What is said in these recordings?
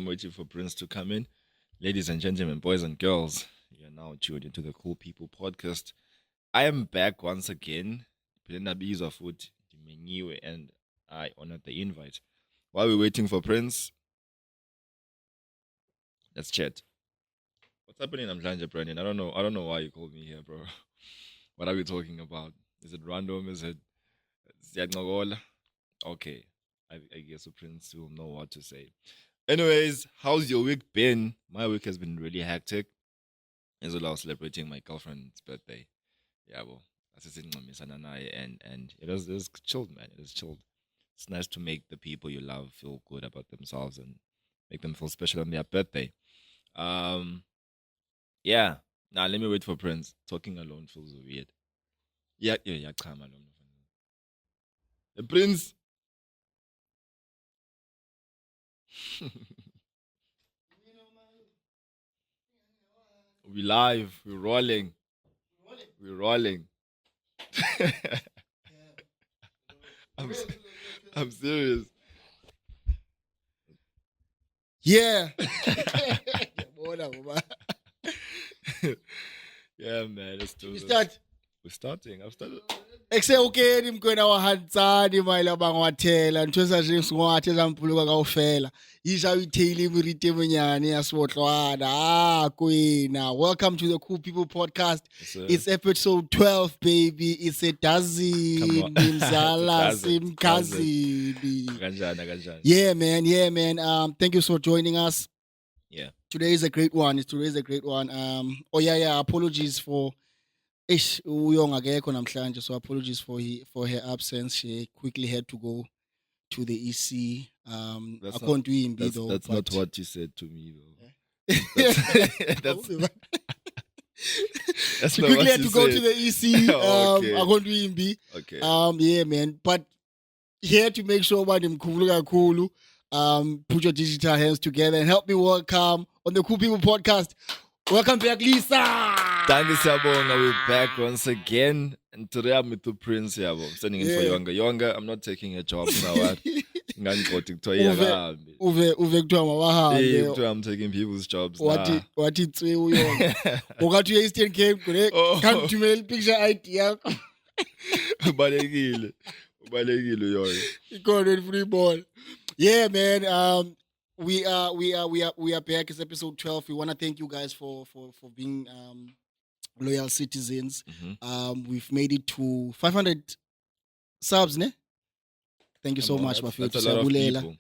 I'm waiting for Prince to come in. Ladies and gentlemen, boys and girls, you're now tuned into the Cool People podcast. I am back once again. Pinabizwa futhi ndimenyiwe and I honored the invite. While we're waiting for Prince, let's chat. What's happening in Amhlanje, Brandon? I don't know why you called me here, bro. What are we talking about? Is it random? Is it Ziyancokola? Okay. I guess the Prince will know what to say. Anyways, how's your week been? My week has been really hectic. As well, I was celebrating my girlfriend's birthday. Yeah, well, and it was chilled, man. It was chilled. It's nice to make the people you love feel good about themselves and make them feel special on their birthday. Yeah. Now let me wait for Prince. Talking alone feels weird. Yeah, come alone. The Prince. We live. We're rolling. We're rolling. I'm serious. Yeah. Yeah, man. Let's do We this. start. We're starting. I've started. Eksekeni mkwena wahantsani mayela bangwathela ntho tsa jeng sengwathe tsa mpuluka kaofela isha uithile morite monyane ya seotlwana kwena. Welcome to the Cool People podcast. It's episode 12, baby. It's a dozen. Mzala simkazini. Kanjani. Yeah, man. Thank you for joining us. Yeah. Today is a great one. Apologies for uyong akekho namhlanje, so apologies for her absence. She quickly had to go to the EC. That's Akho nto imbi though. That's but- not what you said to me, though. That's She not quickly what had you to go said. to the EC. Oh, okay. Akho nto imbi. Okay. Yeah, man. But here to make sure about mkhulu kakhulu. Put your digital hands together and help me welcome on the Cool People podcast. Welcome back, Lisa. Thank you, Siyabonga. We're back once again. And today I'm with the Prince. I'm standing in for Yeah. Yonga. Yonga, I'm not taking a job now. What? Ngangikhothi kuthiwa iyakambi. Uve kuthiwa mabahambe. Kuthiwa I'm taking people's jobs now. wathi tswe uyona ungathi uye Eastern Cape kule Oh. kanthumela picture ID yakho Ubalekile yona. ikhona elifuna ibona. Yeah, man. We are back. It's episode 12. We want to thank you guys for being loyal citizens. Mhm. We've made it to 500 subs, ne? Thank you so Come on, much, that's Bafethu. a lot of Siyabulela. people.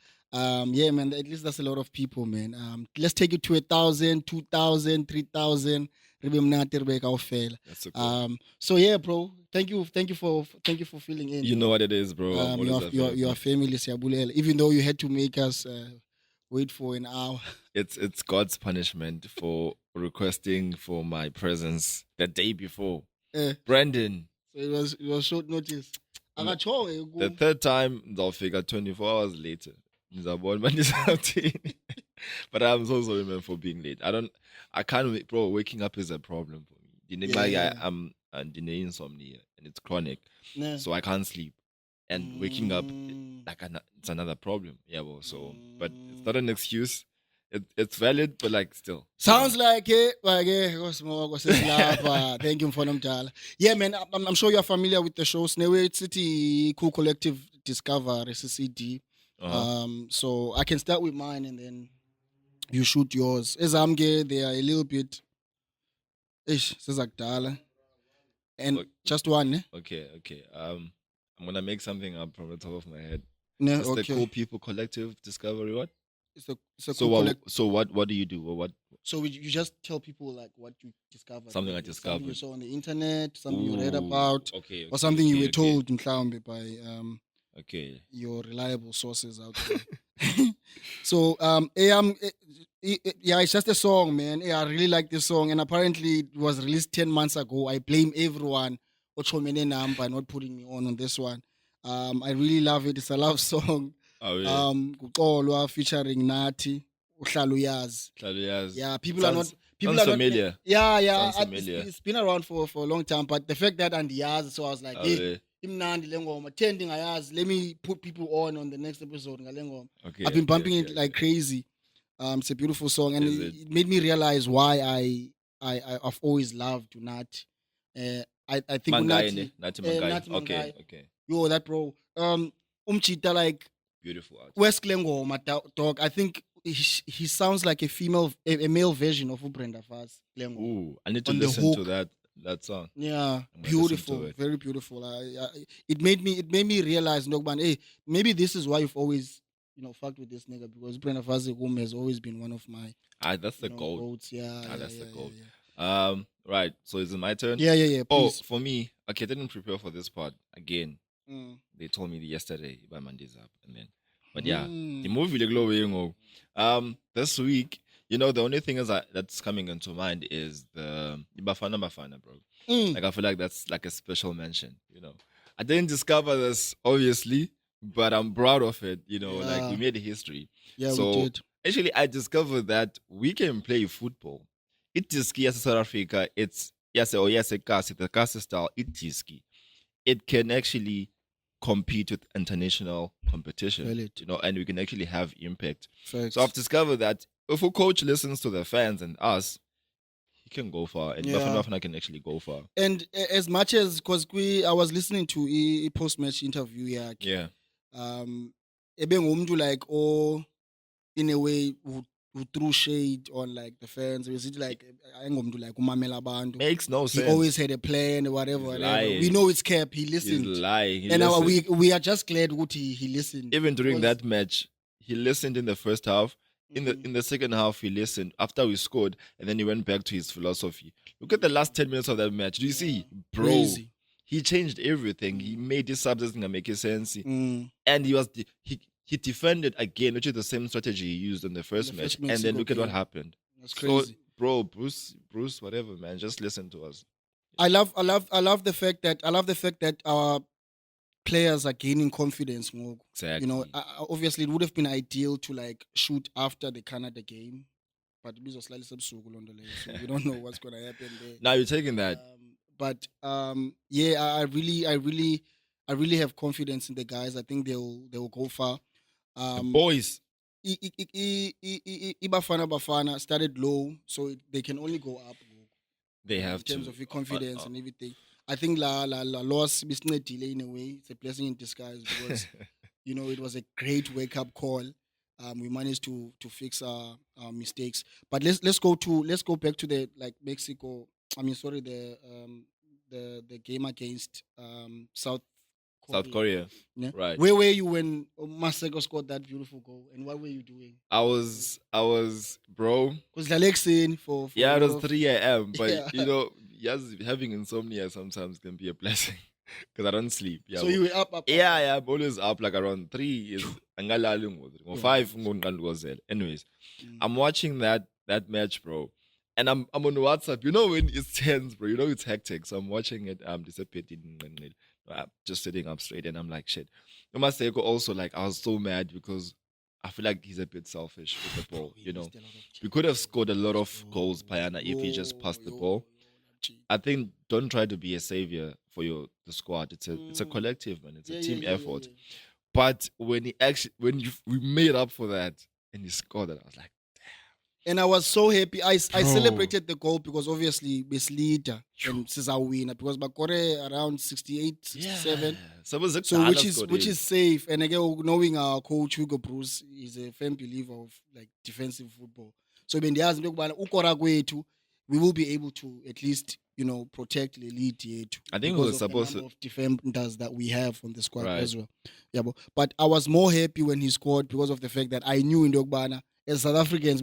Yeah, man, at least that's a lot of people, man. Let's take it to 1,000, 2,000, 3,000. Ribe mnate, ribe kaofela. That's so cool. So yeah, bro. Thank you for filling in. You know what it is, bro. I'm always available. Your family, Siyabulela. Even though you had to make us wait for an hour. It's God's punishment for requesting for my presence the day before. Brandon, So it was short notice. Akatsho the third time they'll figure 24 hours later. Ngizabona manje something. But I'm so sorry, man, for being late. I can't wait, bro. Waking up is a problem for me. Yeah. I'm insomnia and it's chronic, Nah. so I can't sleep. And waking up, Mm. it's another problem. Yeah, well, so but it's not an excuse. It's valid, but like still. Sounds like it. Thank you for Mdala. Yeah, man. I'm sure you're familiar with the show. Snewe City Cool Collective Discover SCD. Uh-huh. So I can start with mine and then you shoot yours. As I'm gay, they are a little bit Sezakdala. And Okay. just one, eh? Okay. I'm gonna make something up from the top of my head. No, It's the okay. Cool People Collective Discovery. What? It's a So cool collect- so what do you do? Or what? So you just tell people like what you discovered. Something I maybe discovered. Something you saw on the internet, something you read Ooh, about, Okay. or something you were okay. told mhlawumbe by Okay. your reliable sources out there. So it's just a song, man. Yeah, I really like this song, and apparently it was released 10 months ago. I blame everyone by not putting me on this one. I really love it. It's a love song. Oh yeah. Kuxolwa featuring Nathi, uhlala uyazi. Yes. Yeah, people are not Sounds familiar. Yeah, Sounds I- familiar. it's been around for a long time, but the fact that andiyazi, so I was like, Oh, hey, yeah. imnandi le ngoma, tending ayazi, let me put people on the next episode ngale ngoma. Okay. I've been okay, bumping okay, it like okay. crazy. It's a beautiful song, and Is it, it? it made me realize why I've always loved Unati. I think Mangai, Unati, Nati Mangai. Nati Okay, Mangai, okay. yo, that bro. Umchita like Beautiful artist. West Glengoma dog. I think he sounds like a male version of Brenda Fassie. Glengoma. Ooh, I need to On the listen to hook. that song. Yeah, I'm gonna listen to beautiful, it. very beautiful. It made me realize, Ndogban, hey, maybe this is why you've always fucked with this nigga, because Brenda Fassie Gomez has always been one of my That's the gold. goats. Yeah, That's the yeah, gold. yeah. Right. So is it my turn? Yeah. Oh, Please. for me, okay, I didn't prepare for this part. Again, Mm. they told me yesterday by Monday's up, and then, but yeah, the Mm. movie the glow. This week, the only thing is that's coming into mind is the Bafana Bafana, bro. Mm. Like I feel like that's like a special mention. I didn't discover this obviously, but I'm proud of it. Like we Yeah. made history. Yeah, So we did. actually, I discovered that we can play football. Itiski as South Africa, it's the Kasi style, itiski. It can actually compete with international competition, Valid. and we can actually have impact. Facts. So I've discovered that if a coach listens to the fans and us, he can go far, and Yeah. Bafana can actually go far. And as much as, because I was listening to a post-match interview, Yeah. Ebengumntu like, in a way who threw shade on like the fans. Was it like ayengomntu like umamela abantu? Makes no He sense. always had a plan, whatever, He's whatever. lying. We know it's cap. He He's listened, lying. He and listened. we are just glad that he listened. Even during Because- that match, he listened in the first half. In the second half, he listened after we scored, and then he went back to his philosophy. Look at the last 10 minutes of that match. Do you see, bro? Crazy. He changed everything. He made his subs gonna make sense, Mm. and he defended again, which is the same strategy he used in the first The match. first And then Mexico look at what game. happened. That's So, crazy. bro, Bruce, whatever, man, just listen to us. I love the fact that our players are gaining confidence more. Exactly. Obviously it would have been ideal to like shoot after the Canada game, but we just slightly subsuku on the lane, so we don't know what's gonna happen there. Now you're taking that. But yeah, I really have confidence in the guys. I think they will go far. The boys. Bafana started low, so they can only go up. They have in terms to. of your confidence and everything. I think la loss delay in a way. It's a blessing in disguise because it was a great wake up call. We managed to fix our mistakes. But let's go back to the Mexico. I mean, sorry, the game against South Korea. Yeah? Right. Where were you when Maseko scored that beautiful goal, and what were you doing? I was, bro. Because Alexin for yeah, it was 3 a.m. But Yeah. yes, having insomnia sometimes can be a blessing because I don't sleep. Yeah. So you were up. Yeah, I'm always up like around 3 is or 5 anyways. I'm watching that match, bro. And I'm on WhatsApp. When it's tense, bro. It's hectic. So I'm watching it. I'm dissipating. I'm just sitting up straight, and I'm like, shit. Maseko also, like, I was so mad because I feel like he's a bit selfish with the ball. We could have scored a lot of goals, Payana, if he just passed the ball. I think don't try to be a savior for the squad. It's a collective, man. It's a team effort. But when we made up for that and he scored it, I was like, and I was so happy. I celebrated the goal because obviously we leader and Sizawina because Bakore around 68, 67. Yeah. So which is safe. And again, knowing our coach Hugo Bruce is a firm believer of like defensive football. So when we will be able to at least protect the lead here too. I think because we were supposed the number of defenders that we have on the squad Right. as well. Yeah, but I was more happy when he scored because of the fact that I knew in Dogbana as South Africans,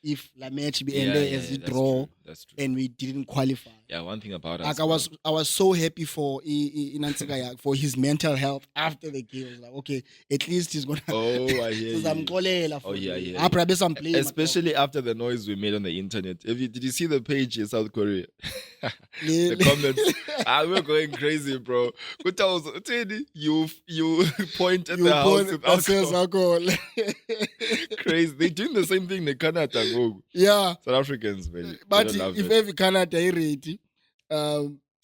if la match be ended as a that's draw true. That's true. and we didn't qualify. Yeah, one thing about us. Like I was so happy for Inansika for his mental health after the game. I was like, okay, at least he's gonna. Oh, I hear you. Oh yeah. Especially after the noise we made on the internet. Did you see the page in South Korea? The comments. We're going crazy, bro. You point at the house with alcohol. Crazy. They're doing the same thing in Canada. Yeah. South Africans, man. But if every Canada is ready,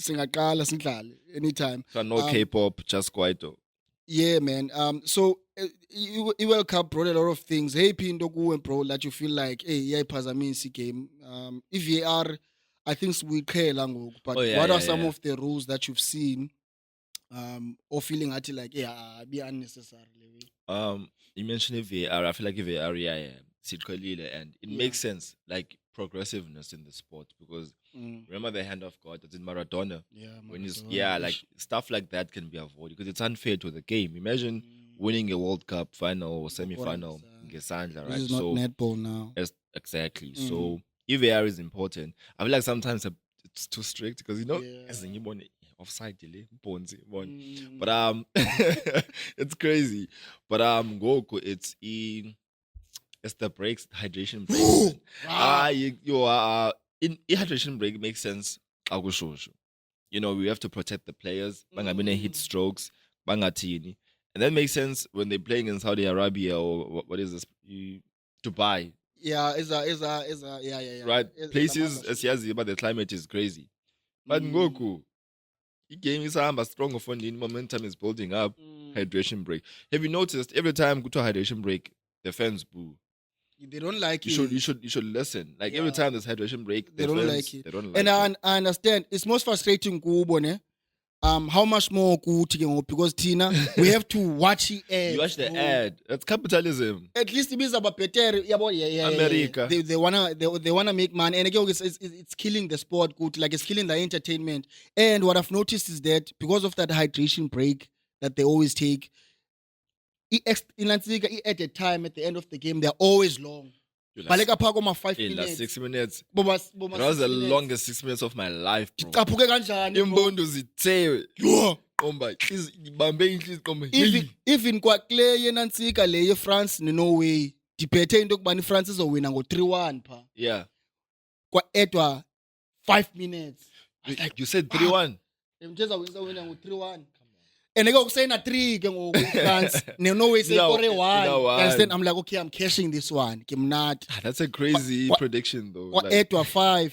singaqala sidlale anytime. So no K-pop, just Kwaito. Yeah, man. So World Cup brought a lot of things. Hey, Pindo and bro, that you feel like, hey, yeah, Pazamisi game. VAR, I think we care language, but Oh yeah, what are yeah, some yeah. of the rules that you've seen, or feeling at like, yeah, be unnecessary? You mentioned VAR. I feel like VAR, yeah, yeah, Sitkolile, and it Yeah. makes sense, like progressiveness in the sport, because Mm. remember the hand of God that's in Maradona. Yeah, When he's Maradona. yeah, like Ish. stuff like that can be avoided because it's unfair to the game. Imagine winning a World Cup final or Ngokora semi-final ngesandla. ngesandla, This right? is not So netball now. exactly. Mm. So VAR is important. I feel like sometimes it's too strict because Yeah. as in you want offside delay, bonzi, one. Mm. But it's crazy. But Goku, it's the breaks, hydration breaks, man. In hydration break makes sense. Akushushu. We have to protect the players. Bangabine hit strokes, bangatini. And that makes sense when they're playing in Saudi Arabia or what is this? Dubai, Yeah, yeah, yeah, yeah. right? It's a Places mothership. as but the climate is crazy. But Mm. Ngoku, game is a strong funding, momentum is building up. Mm. Hydration break. Have you noticed every time go to a hydration break, the fans boo? They don't like You it. should listen. Like every Yeah. time there's hydration break, They the don't fans like it. they don't And like it. I understand. It's most frustrating kubo ne. How much more kuthi ke ngoku, because Tina, we have to watch the ad. You watch the ad. That's capitalism. At least ibiza better. Yeah, yeah. America. They wanna make money, and again, it's killing the sport. Good, like it's killing the entertainment. And what I've noticed is that because of that hydration break that they always take, in Lanzika, at a time at the end of the game, they're always long. Dude, Baleka phaa koma 5 Hey, minutes. last 6 minutes. Boma That was 6 the minutes. longest 6 minutes of my life, bro. Icaphuke kanjani, bro? Imbondo zithe. Yho! Omba, ibambe inhliziyo komba. Even kwakule yenantsika le yeFrance neNorway ndiphethe into yokubana iFrance izowina ngo-3-1 phaa. Yeah. Kwa-edwa 5 minutes. You said 3-1. Mthe izawina ngo-3-1. And ke kusayina 3 ke ngoku iFrance neNorway seyikore 1. No, You understand? I'm like, okay, I'm cashing this one. Ke mnati. That's a crazy prediction though. Kwa-edwa 5.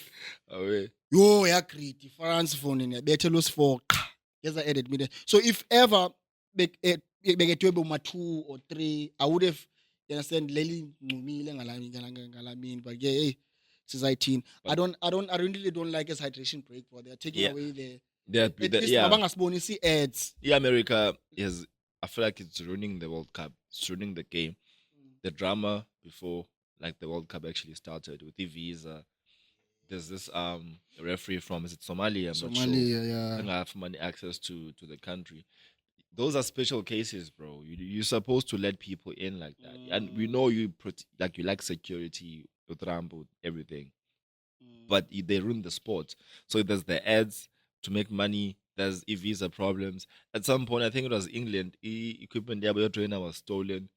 Away. Yho, yagridi iFrance foni niyabethelwa usi-4 qha. Yeza added me. So if ever bekethwe boma-2 or 3, I would have, you understand, leli ncumile ngalamini, but yeah, hey, sizayithini. I really don't like this hydration break, bro. They're taking away the at least mabangasibonisi ads. Yeah, America is. I feel like it's ruining the World Cup. It's ruining the game. The drama before, like the World Cup actually started with the visa. There's this referee from is it Somalia? I'm not sure. Somalia, Doesn't have money access to the country. Those are special cases, bro. You're supposed to let people in like that, and we know you like security, with Rambo, everything, but they ruin the sport. So there's the ads to make money. There's visa problems. At some point, I think it was England. Equipment there, your trainer was stolen.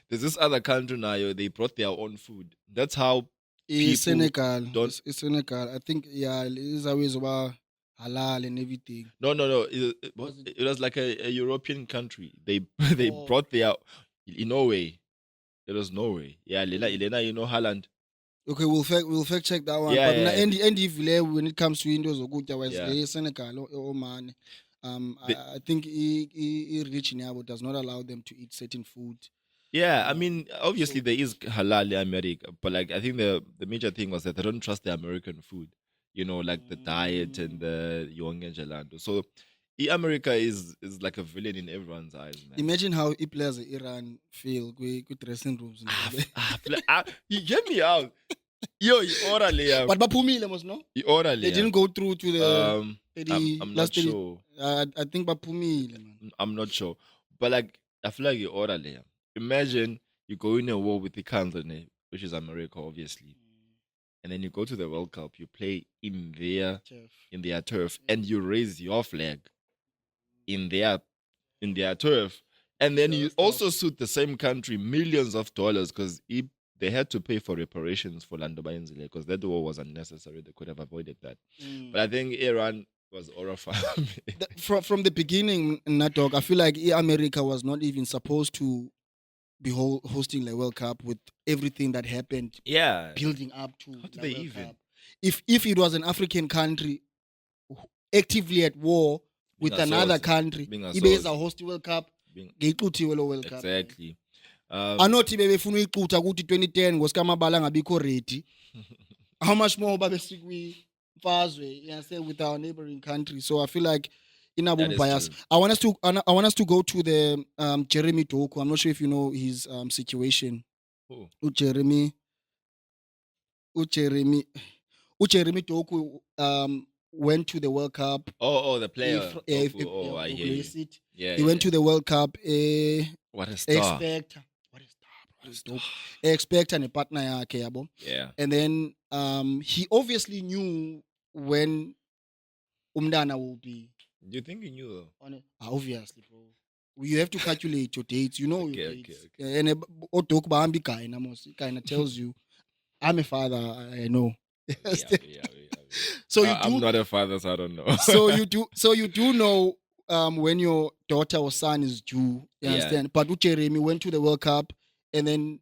There's this other country now. They brought their own food. That's how Senegal. don't- It's Senegal. I think, yeah, it's always about halal and everything. No. It was like a European country. They brought their in Norway. It was Norway. Yeah, Elena, Holland. Okay, we'll fact check that one. Yeah, But yeah. and if when it comes to Windows Okutya was Yeah. Senegal or Oman, They- I think religion does not allow them to eat certain food. Yeah, I mean, obviously there is halal in America, but like I think the major thing was that they don't trust the American food. Like the diet and the young and gelando. So America is like a villain in everyone's eyes, man. Imagine how players in Iran feel with dressing rooms. You get me out. Yo, orally. But Bapumile must know. They didn't go through to the I'm not sure. I think Bapumile, man. I'm not sure. But like I feel like you orally. Imagine you go in a war with the country, which is America, obviously. And then you go to the World Cup, you play in their turf, and you raise your flag in their turf, and then you also suit the same country millions of dollars because they had to pay for reparations for Lando Bayenzile because that war was unnecessary. They could have avoided that. But I think Iran was horrified. From the beginning, Natog, I feel like America was not even supposed to be hosting the World Cup with everything that happened. Yeah, building up to. How did they World even? Cup. If it was an African country actively at war with another country, being Ibe is a host World Cup. being ngiyixuthiwe lo World Cup. exactly. Anothi bebefuna uyixutha ukuthi 2010 ngosikamabala ngabikho ready. How much more babesikwi mfazwe, you understand, with our neighboring country. So I feel like inabo That is bias. true. I want us to go to the Jeremy Doku. I'm not sure if you know his situation. Who? Jeremy Doku went to the World Cup. Oh, the player. He I hear you. Yeah, he went to the World Cup. What a star. Expecta nepartner yakhe yabo. Yeah. And then he obviously knew when umntana will be Do you think he knew though? on it. Obviously, bro. You have to calculate your dates. You know your Okay, dates. okay. And Odoku bahambi guy namos kind of tells you, I'm a father. I know. Yeah. So you I'm do. not a father, so I don't know. So you do know when your daughter or son is due. You Yeah. understand? But Jeremy went to the World Cup, and then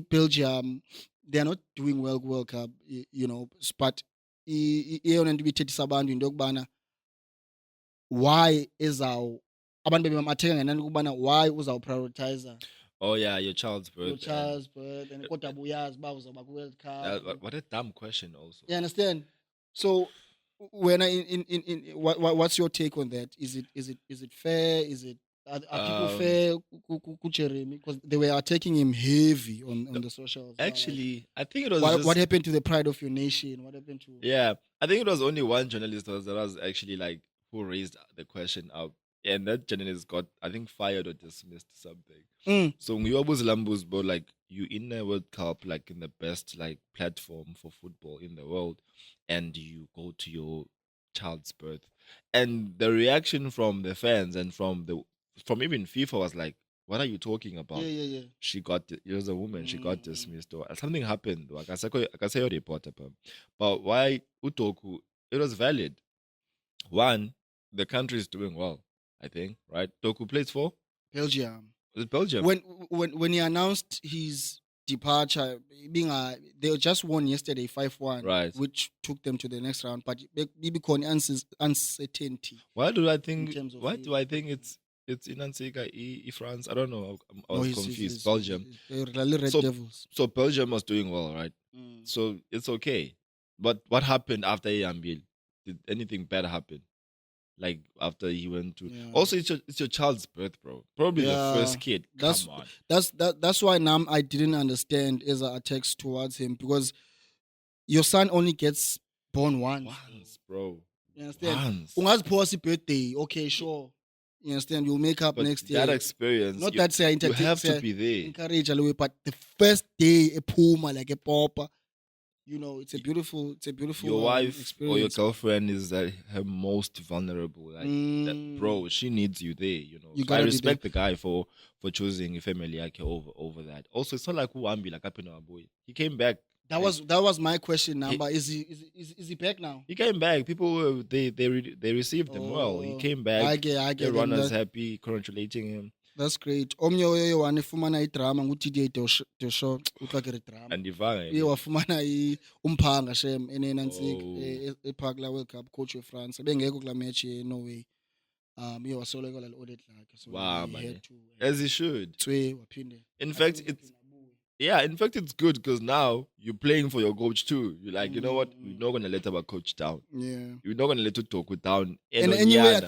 Belgium, they are not doing well World Cup. You know, but why is our abantu bematheka ngenani kubana why uzawu prioritizer Oh yeah, your child's birth. your child's birth and kodwa buyazi ba uzaba ku World Cup. What a dumb question also. You understand? So when what's your take on that? Is it fair? Are people fair ku Jeremy because they were attacking him heavy on the socials? Actually, I think it was What happened to the pride of your nation? What happened to Yeah, I think it was only one journalist that was actually like who raised the question up, and that journalist got, I think, fired or dismissed something. So Nguyobus Lambus, but like you in the World Cup, like in the best like platform for football in the world, and you go to your child's birth, and the reaction from the fans and from even FIFA was like, "What are you talking about?" Yeah. She got it was a woman. She got dismissed or something happened. I can say a reporter, but why Utoku? It was valid. One, the country is doing well. I think, right? Toku plays for Belgium. Was it Belgium? When he announced his departure, they just won yesterday 5-1, Right. which took them to the next round. But because uncertainty. Why do I think? in terms of Why do I think it's in Ansika, France? I don't know. I was confused. he's- Belgium. They're really Red So- Devils. So Belgium was doing well, right? So it's okay. But what happened after Yambil? Did anything bad happen? Like after he went to. Yeah. Also, it's your child's birth, bro. Probably the Yeah, first kid. Come that's- on. That's why now I didn't understand as attacks towards him because your son only gets born once. Bro. You understand? Once. Ungaziphosa birthday. Okay, sure. You understand? You'll make up But next year. that experience, Not you, that say you have to be there. encourage a little bit, but the first day a puma like a popper, you know, it's a beautiful Your wife or your experience. girlfriend is her most vulnerable. Like, that, bro, she needs you there. You know, You so I gotta be respect the guy for choosing a family like over that. Also, it's not like who Ambi like up in our boy. He came back. That was my question. Number is he back now? He came back. People they received him well. He Oh, came back. I get Everyone them. was happy, congratulating him. That's great. Omnye one ifumana idrama nguTJ Desho utlakere drama. And Divine. Iye wafumana umphanga shem enenantsik Oh. ePark la World Cup coach weFrance. Bengekho kula match yeNorway. Iye wasoleka la audit lakhe. So Wow, he man. had to As he should. waphinde. In fact, it's good because now you're playing for your coach too. You're like, you know what? We're not gonna let our coach down. Yeah. We're not gonna let Utoku down. And anyway, I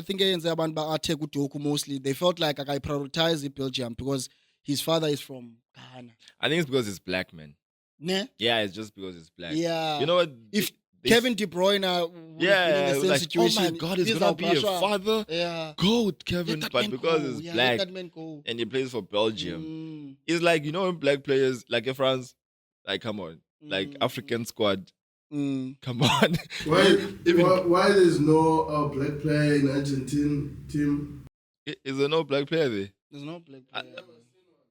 think yenze abantu ba-attack uDoku mostly. They felt like I prioritize Belgium because his father is from Ghana. I think it's because it's black, man. Ne? Yeah, it's just because it's black. Yeah. You know what? If They- Kevin De Bruyne would yeah, have been in it the was same like, situation. oh my God, he's these gonna are be a Joshua. father. Yeah. Goat, Kevin, Let that but man because go. it's Yeah, black let that man go. and he plays for Belgium, Mm, it's like, you know, black players like in France, like come on, like Mm. African squad, mm. come on. Why there's no black player in Argentine team? Is there no black player there? There's no black player.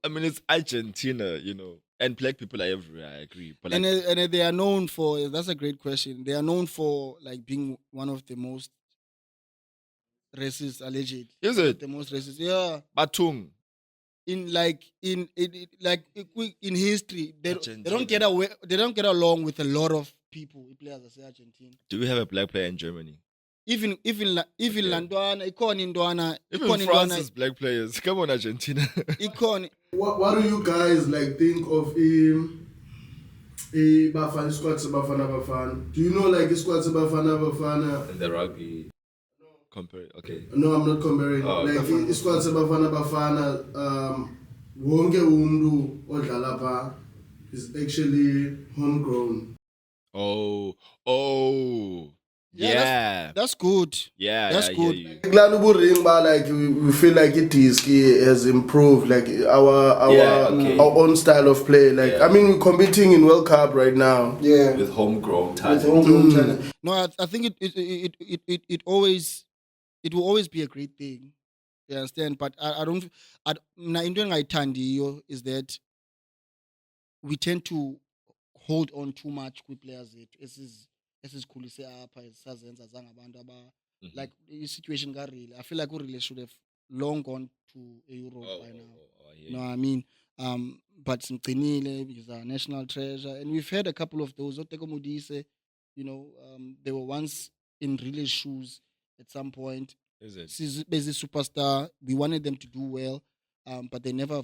I mean, it's Argentina, you know, and black people are everywhere. I agree, but like, And they are known for, that's a great question. They are known for like being one of the most racist, alleged. is it The most racist. Yeah. Batung? In history, they don't Argentina. get away. They don't get along with a lot of people. Players say Argentina. Do we have a black player in Germany? even Okay. lantwana ikhona intwana Even France is black players. Come on, Argentina. ikhona What do you guys like think of Bafana squad Bafana Bafana? Do you know like a squad Bafana Bafana? In the rugby. Compare. Okay. No, I'm not comparing. Oh, like squad Bafana Bafana. Wonke umuntu odlala pha is actually homegrown. Oh. Yeah, that's good. Yeah, That's I good. hear you. Glad uburing ba like we feel like it has improved like our Yeah, okay. our own style of play. Like Yeah. I mean we're competing in World Cup right now. Yeah. With homegrown talent. No, I think it will always be a great thing. You understand? But I don't. Into engayithandiyo is that we tend to hold on too much kwi-players zethu esizikhulise apha sazenza zangabantu Mhm. like the situation kaRile. I feel like uRile should have long gone to Europe by now. I hear You know you. what I mean? But Simgcinile is our national treasure, and we've had a couple of those. Oteko Modise, they were once in Rile's shoes at some point. Is it? Busy superstar. We wanted them to do well, but they never,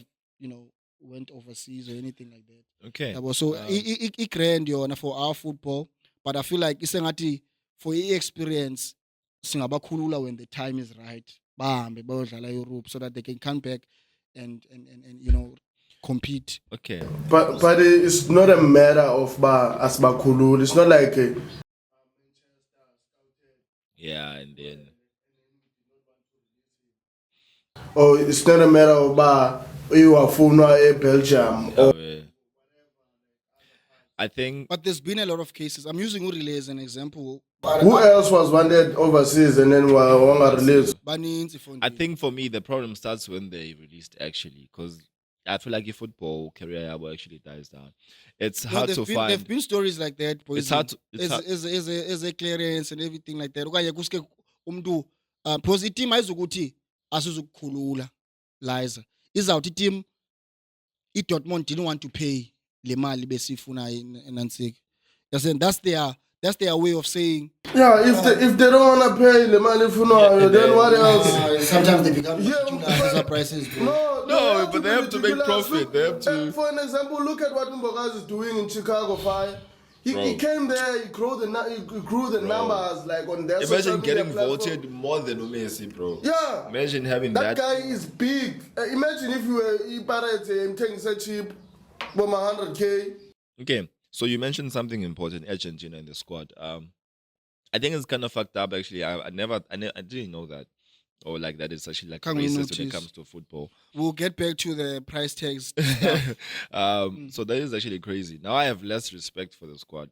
went overseas or anything like that. Okay. So it grand yona for our football, but I feel like isengathi for experience singabakhulula when the time is right. Bahambe bayodlala Europe so that they can come back and compete. Okay. But it's not a matter of asbakhulul. It's not like Yeah, and then it's not a matter of you are Belgium. I think But there's been a lot of cases. I'm using Urile as an example. Who else was wanted overseas and then were released? Baninzi for I think for me the problem starts when they released actually, because I feel like your football career will actually dies down. It's hard to find. There've been stories like that. It's hard. It's hard. As a clearance and everything like that. Okanye kuske umntu because i-team ayizukuthi asizukukhulula Liza. Izawuthi i-team i-Dortmund didn't want to pay le mali besifuna eNantsika. That's their way of saying. Yeah, if they don't wanna pay the money for then what else? Sometimes they become ridiculous prices. No, but they have to make profit. They have to. For an example, look at what Mbogazi is doing in Chicago Fire. He came there, he grew the numbers like on their social Imagine media getting platform. voted more than Messi, bro. Yeah. Imagine having That that. guy is big. Imagine if you were Pirates and taking such cheap, from 100K. Okay, so you mentioned something important, Argentina in the squad. I think it's kind of fucked up actually. I didn't know that, or like that it's actually like Can't we racist when notice? it comes to football. We'll get back to the price tags. So that is actually crazy. Now I have less respect for the squad.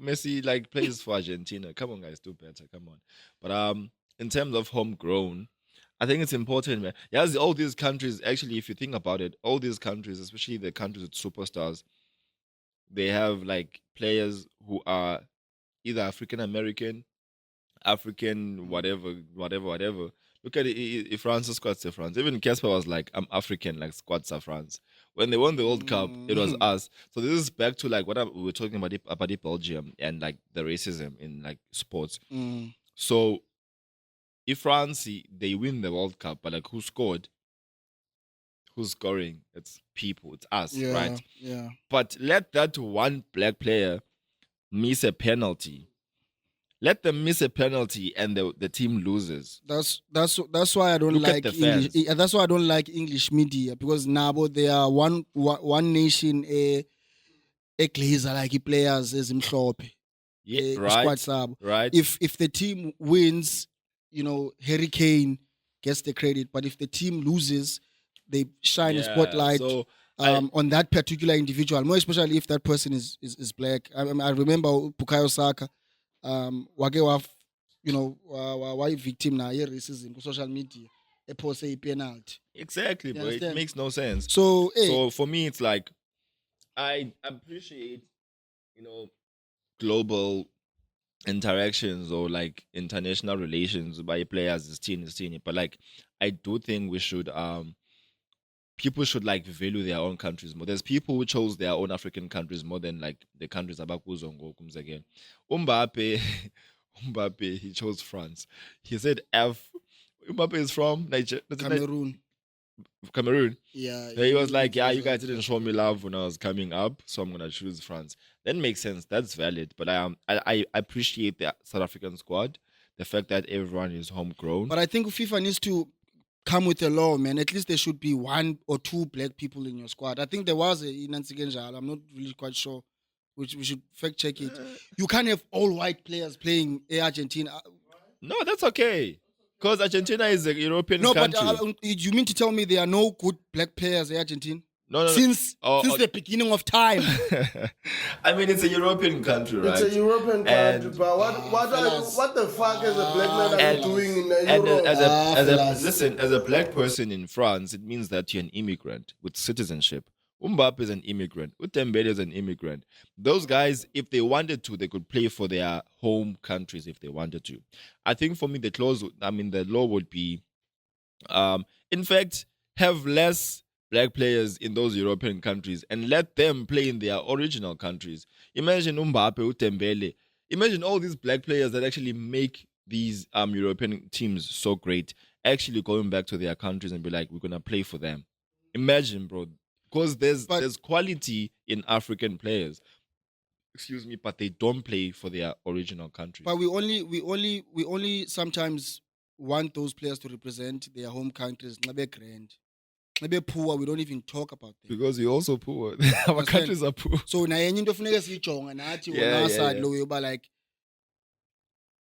Messi like plays for Argentina. Come on, guys, do better. Come on. But in terms of homegrown, I think it's important, man. Yes, all these countries actually, if you think about it, all these countries, especially the countries with superstars, they have like players who are either African American, African, whatever. Look at it. If France squads are France. Even Casper was like, I'm African, like squads are France. When they won the World Cup, it was us. So this is back to like what we were talking about Belgium and like the racism in like sports. So if France they win the World Cup, but like who scored? Who's scoring? It's people. It's us, right? Yeah. But let that one black player miss a penalty. Let them miss a penalty and the team loses. That's why I don't Look at like the English. fans. That's why I don't like English media because nabo they are one nation a glazer like players as imhlophe. Yeah, Squad right. sabo. Right. If the team wins, Harry Kane gets the credit, but if the team loses, they shine a spotlight So on that particular individual, more especially if that person is black. I remember Bukayo Saka, wake wa victim na racism on social media, a post a penalty. exactly, You bro. It understand? makes no sense. So, So for me, it's like I appreciate, global interactions or like international relations by players is team, but like I do think we should people should like value their own countries more. There's people who chose their own African countries more than like the countries abakuzongo comes again. Mbappe Mbappe, he chose France. He said F. Mbappe is from Nigeria, Cameroon. Yeah. He was like, yeah, you chose guys didn't show me love when I was coming up, so I'm gonna choose France. That makes sense. That's valid. But I appreciate the South African squad, the fact that everyone is homegrown. But I think FIFA needs to come with a law, man. At least there should be 1 or 2 black people in your squad. I think there was a Nancy Genjal. I'm not really quite sure. Which we should fact check it. You can't have all white players playing Argentina. No, that's okay. Because Argentina is a European No, country. but you mean to tell me there are no good black players in Argentina? No. Since the beginning of time. I mean, it's a European country, right? It's a European country, but what the fuck is a black man are you doing in Europe? As a black person in France, it means that you're an immigrant with citizenship. Mbappe is an immigrant. Dembele is an immigrant. Those guys, if they wanted to, they could play for their home countries if they wanted to. I think for me, the law would be, in fact, have less black players in those European countries and let them play in their original countries. Imagine Mbappe, Dembele. Imagine all these black players that actually make these European teams so great, actually going back to their countries and be like, we're gonna play for them. Imagine, bro. Because there's quality in African players. Excuse me, but they don't play for their original countries. But we only sometimes want those players to represent their home countries. Maybe grand. Maybe poor, we don't even talk about them. Because we're also poor. Our countries are poor. So na yenye into funeka siyijonga nathi Yeah, wona side lo yoba like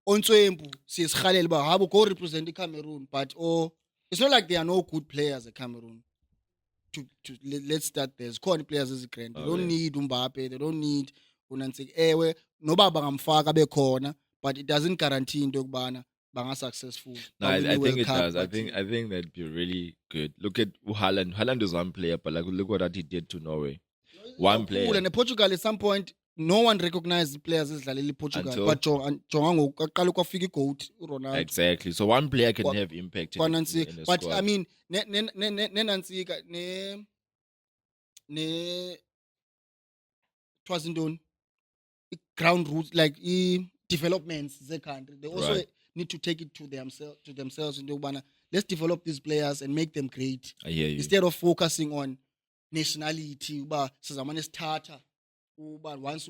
ontswempu siyisihalela ba habo go represent Cameroon, but it's not like there are no good players at Cameroon. Let's start there. Khona players ezigrand. They don't need Mbappe, they don't need Unantsiki. Ewe noba bangamfaka bekhona, but it doesn't guarantee into yokubana banga successful. No, I think it does. I think that'd be really good. Look at Haaland. Haaland is one player, but like look what he did to Norway. One player. And Portugal at some point no one recognized the players esidlalela Portugal, but jonga ngokuqala kwafika iGOAT uRonaldo. Exactly. So one player can have impact in a but squad. I mean Nantsika ne twasindoni ground roots like developments the country. They also need to take it to themselves into yokubana let's develop these players and make them great. I hear you. Instead of focusing on nationality uba sizamane sithatha uba once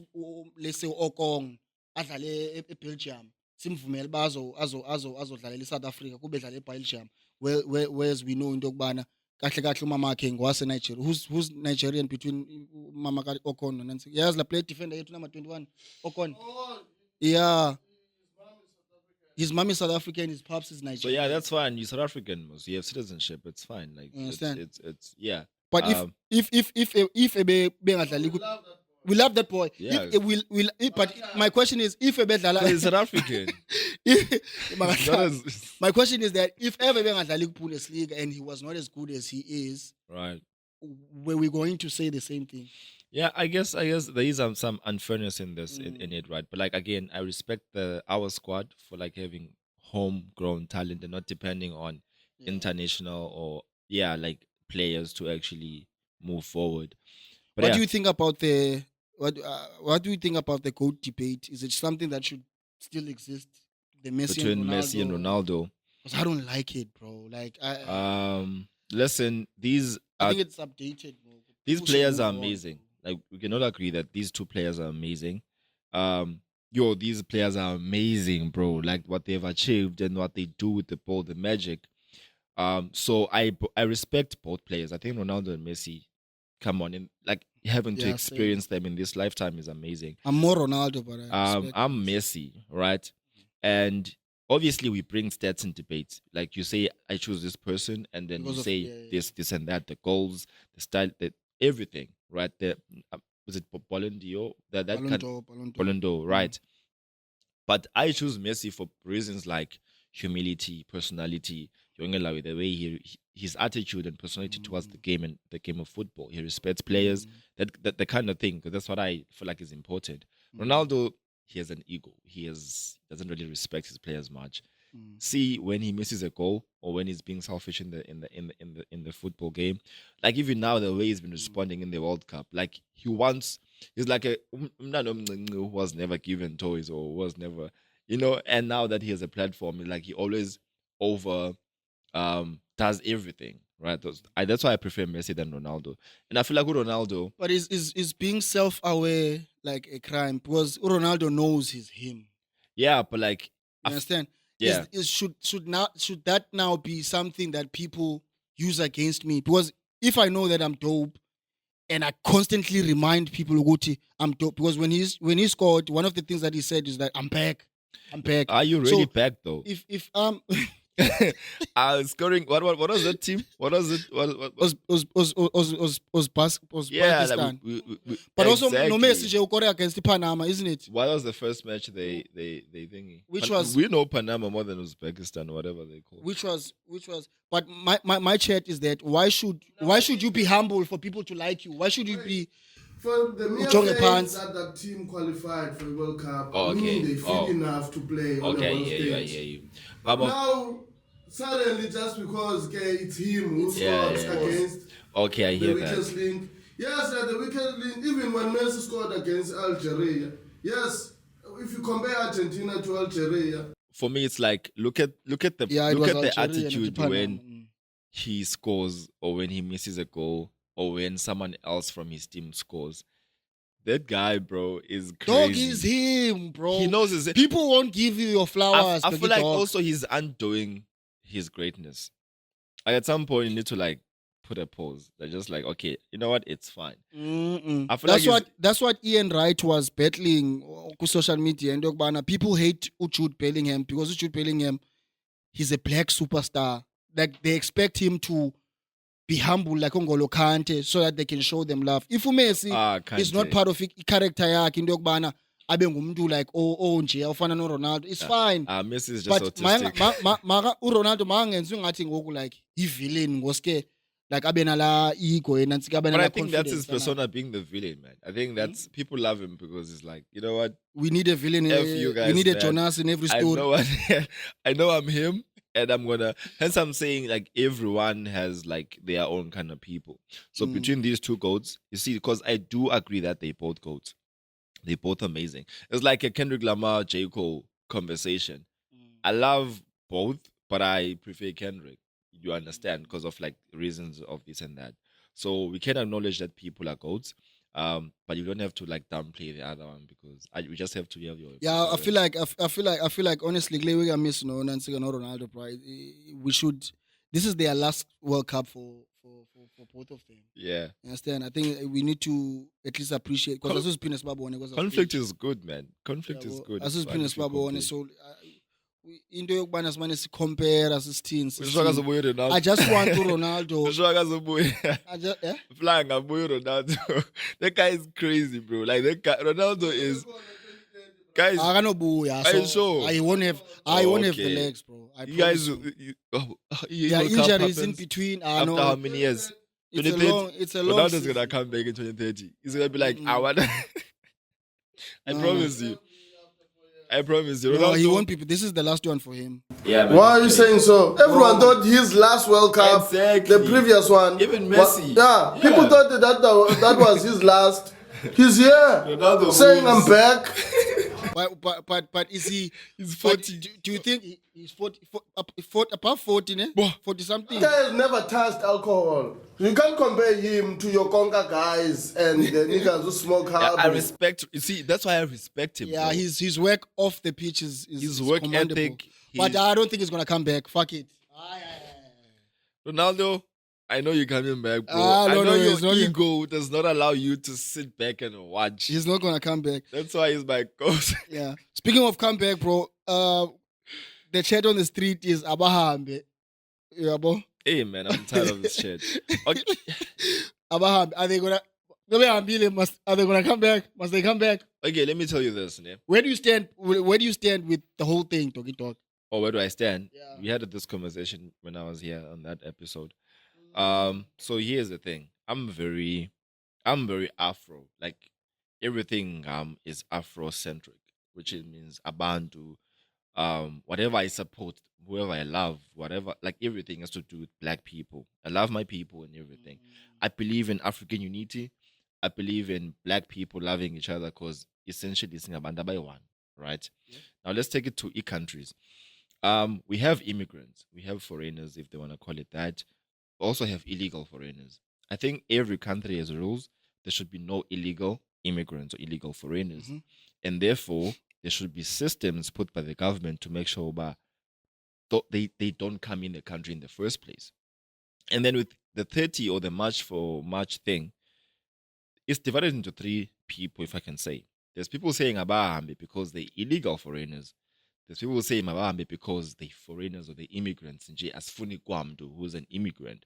let's say Okong adlale eBelgium simvumela azodlalela eSouth Africa kube dlala eBelgium whereas we know into yokubana kahle kahle umama wakhe ngwase Nigeria. Who's Nigerian between mama ka Okon and Nancy? Yes, la play defender yethu number 21 Okon. Yeah. His mom is South African, his pops is Nigerian. So yeah, that's fine. You're South African, you have citizenship. It's fine. Like it's yeah. But if we love that boy. Yeah. But my question is, if Ebedlala He's South African. My question is that if ever Bengadlali Bundesliga and he was not as good as he is, Right. were we going to say the same thing? Yeah, I guess there is some unfairness in this in it, right? But like again, I respect our squad for like having homegrown talent and not depending on international or like players to actually move forward. But What do you think about the what do you think about the GOAT debate? Is it something that should still exist? The Messi between and Ronaldo? Messi and Ronaldo? Because I don't like it, bro. Like Listen, I think it's updated, bro. these People should players are move on. amazing. Like we can all agree that these two players are amazing. These players are amazing, bro. Like what they've achieved and what they do with the ball, the magic. So I respect both players. I think Ronaldo and Messi, come on, and like having to Yeah, experience them in this lifetime is amazing. I'm more Ronaldo, but I respect I'm Messi, right? And obviously we bring stats in debate. Like you say, I choose this person, and then Because you of- say yeah. this and that, the goals, the style, everything, right? Was it Ballon d'Or? Ballon d'Or. Ballon d'Or, right? But I choose Messi for reasons like humility, personality, the way his attitude and personality towards the game and the game of football. He respects players, that the kind of thing. Because that's what I feel like is important. Ronaldo, he has an ego. Doesn't really respect his players much. See when he misses a goal or when he's being selfish in the football game, like even now the way he's been responding in the World Cup, like he's like a who was never given toys or was never you know, and now that he has a platform, like he always over does everything, right? That's why I prefer Messi than Ronaldo. And I feel like with Ronaldo, But is being self-aware like a crime? Because Ronaldo knows he's him. yeah, but like You understand? yeah. Should that now be something that people use against me? Because if I know that I'm dope and I constantly remind people Uguti, I'm dope. Because when he scored, one of the things that he said is that I'm back. I'm back. Are you really So back though? if Scoring what was that team? What was it? Yeah, like Uzbekistan. we, But also no exactly. Messi je ukore against Panama, isn't it? What was the first match they thingy? Which was- we know Panama more than Uzbekistan, whatever they call it. Which was but my chat is that why should you be humble for people to like you? Why should you be For the mere Ujonge fact pants. that team qualified for the World Cup, Oh, okay. meaning they fit Oh. enough to play on Okay, I the world hear you, I stage. hear you. Vamos. Now, suddenly, just because it's him who Yeah, scores yeah. against Okay, I the hear that. weakest link. Yes, the weakest link, even when Messi scored against Algeria. Yes, if you compare Argentina to Algeria, For me, it's like look at the Yeah, it look was at the Algeria, not attitude Panama. when he scores or when he misses a goal or when someone else from his team scores. That guy, bro, is crazy. Dog is him, bro. He knows his. People won't give you your flowers. I feel like dog. also he's undoing his greatness. Like at some point, you need to like put a pause. They're just like, okay, you know what? It's fine. I feel That's what Ian Wright was battling on social media. And Dogbana, people hate Jude Bellingham because Jude Bellingham, he's a black superstar. Like they expect him to be humble like Ngolo Kante so that they can show them love. If Messi is not part of it, character yakhe into yokubana abe ngumuntu like nje ufana no Ronaldo, it's fine. Messi is just But autistic. uRonaldo mangenzi ngathi ngoku like i-villain ngoske like abe nala ego yena ntsika abe But nala I think that's his confidence lana. persona being the villain, man. I think that's people love him because he's like, you know what? We need a villain. F you guys, we need a man. Jonas in every I story. know I know I'm him, and I'm gonna. Hence, I'm saying like everyone has like their own kind of people. So between these two goats, you see, because I do agree that they both goats, they both amazing. It's like a Kendrick Lamar J Cole conversation. I love both, but I prefer Kendrick. You understand because of like reasons of this and that. So we can acknowledge that people are goats. But you don't have to like downplay the other one because we just have to have your. Yeah, I feel like honestly, we are missing no Nancy no Ronaldo, right? We should. This is their last World Cup for both of them. Yeah. You understand? I think we need to at least appreciate because conflict is good, man. Conflict is good. As so into yokubana simane sicompare sisithini. I just want to Ronaldo. Flying Ronaldo. That guy is crazy, bro. Like that guy, Ronaldo is. Guys, I won't have the legs, bro. You guys, injuries in between. After how many years? It's a long. Ronaldo's gonna come back in 2030. He's gonna be like, I want. I promise you. No, he won't be. This is the last one for him. Yeah. Man, why are you saying so? Everyone thought his last World Cup, Exactly. the previous one, Even Messi. People thought that was his last. He's here Ronaldo saying moves. I'm back. But is he? He's 40. Do you think he's 40? Above 40, ne? 40 something. Guy has never touched alcohol. You can't compare him to your conga guys and the niggas who smoke Yeah, hard. I respect. You see, that's why I respect him. Yeah, bro. his work off the pitch is His work commendable. ethic. But I don't think he's gonna come back. Fuck it. Ronaldo, I know you're coming back, bro. No, I know he's your not. ego does not allow you to sit back and watch. He's not gonna come back. That's why he's my coach. Yeah. Speaking of comeback, bro, the chat on the street is Abahambe. Yeah, bro. Hey, man, I'm tired of this shit. Okay. Abahambe. Are they gonna come back? Must they come back? Okay, let me tell you this, ne? Where do you stand? Where do you stand with the whole thing, Doggy Dog? Or where do I stand? Yeah. We had this conversation when I was here on that episode. So here's the thing. I'm very Afro. Like everything is Afrocentric, which it means Abantu, whatever I support, whoever I love, whatever, like everything has to do with black people. I love my people and everything. I believe in African unity. I believe in black people loving each other because essentially it's Singabanda by one. right? Yeah. Now let's take it to e-countries. We have immigrants, we have foreigners, if they want to call it that. We also have illegal foreigners. I think every country has rules. There should be no illegal immigrants or illegal foreigners. Mhm. And therefore, there should be systems put by the government to make sure that they don't come in the country in the first place. And then with the 30 or the March for March thing, it's divided into three people, if I can say. There's people saying Abahambi because they're illegal foreigners. There's people saying Abahambi because they're foreigners or they're immigrants. Nje asifuni kwamdu, who's an immigrant.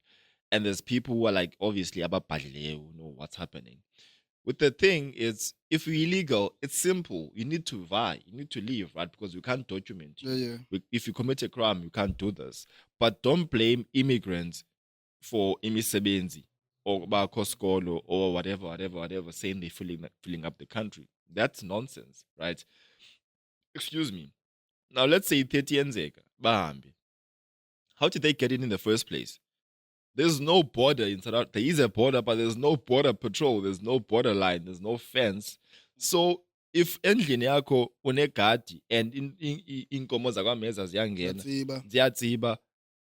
And there's people who are like, obviously, Ababhalileyo, who know what's happening. With the thing is, if you're illegal, it's simple. You need to vie. You need to leave, right? Because you can't document you. Yeah. If you commit a crime, you can't do this. But don't blame immigrants for imisebenzi or bakoskolo or whatever, saying they're filling up the country. That's nonsense, right? Excuse me. Now let's say 30 Nzeka, bahambi. How did they get in the first place? There's no border in South Africa. There is a border, but there's no border patrol. There's no border line. There's no fence. So if endlini yakho unegadi and inkomo zakwameza ziyangena Ziyatsiba. ziyatsiba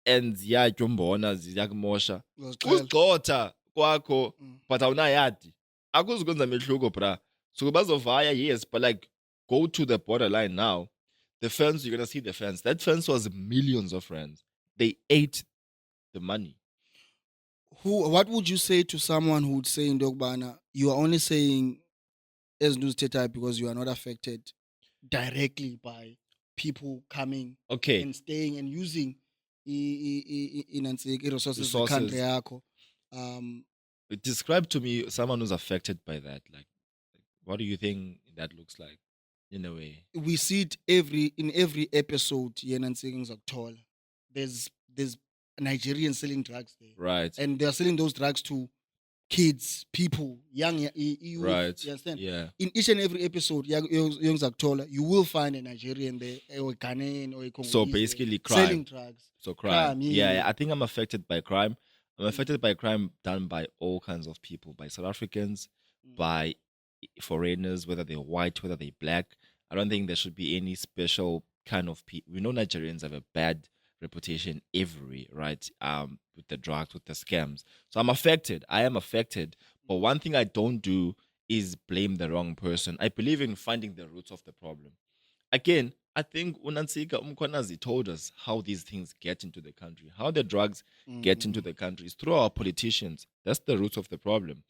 and ziyatya umbona ziyakumosha Uzixhela. kuzigxotha kwakho Mm. but awunayadi akuzukwenza mehluko bra so bazovaya yes but like go to the borderline now the fence you're gonna see the fence that fence was millions of rands they ate the money. What would you say to someone who would say in Dogbana, you are only saying as news type because you are not affected directly by people coming Okay, and staying and using resources Resources. country yakho. describe to me someone who's affected by that. Like, what do you think that looks like in a way? We see it in every episode. There's Nigerians selling drugs there, Right. and they are selling those drugs to kids, people, young youth. Right. You understand? Yeah. In each and every episode, you will find a Nigerian there, or a Ghanaian, or a Congolese. So there basically crime. selling drugs. So crime. yeah. Yeah, I think I'm affected by crime. I'm affected by crime done by all kinds of people, by South Africans, by foreigners, whether they're white, whether they're black. I don't think there should be any special kind of people. We know Nigerians have a bad reputation everywhere, right? With the drugs, with the scams. So I'm affected. I am affected. But one thing I don't do is blame the wrong person. I believe in finding the roots of the problem. Again, I think Unansika Umkonazi told us how these things get into the country, how the drugs get into the country. It's through our politicians. That's the root of the problem.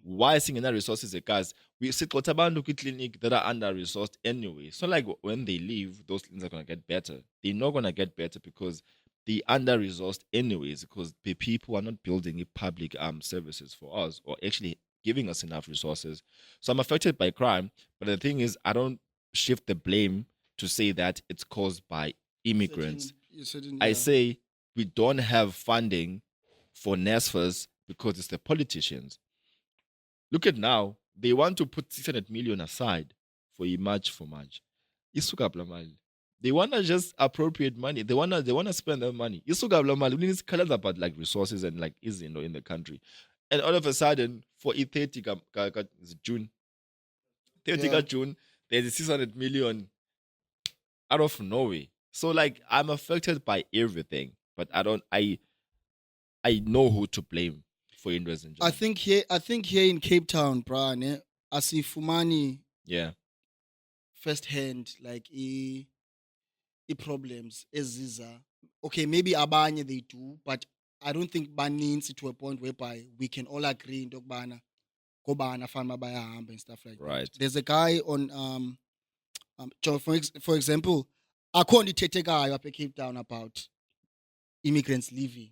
Why singing resources, guys? We sit Kotabandu clinic that are under resourced anyway. So like when they leave, those things are gonna get better. They're not gonna get better because they under resourced anyways, because the people are not building public services for us or actually giving us enough resources. So I'm affected by crime, but the thing is I don't shift the blame to say that it's caused by immigrants. I say we don't have funding for NSFAS because it's the politicians. Look at now, they want to put 600 million aside for a March for March. They want to just appropriate money. They want to spend their money. We need to color about like resources and like in the country. And all of a sudden, for E30 June, 30 June, there's 600 million out of nowhere. So like I'm affected by everything, but I know who to blame for interest in I think here in Cape Town, Brian, asifumani yeah. firsthand like problems eziza. Okay, maybe abanye they do, but I don't think baninzi to a point whereby we can all agree in Dogbana, Kobana, Farma Bayahamba and stuff like Right. that. There's a guy on for example, akho ndithetekayo apha eCape Town about immigrants leaving.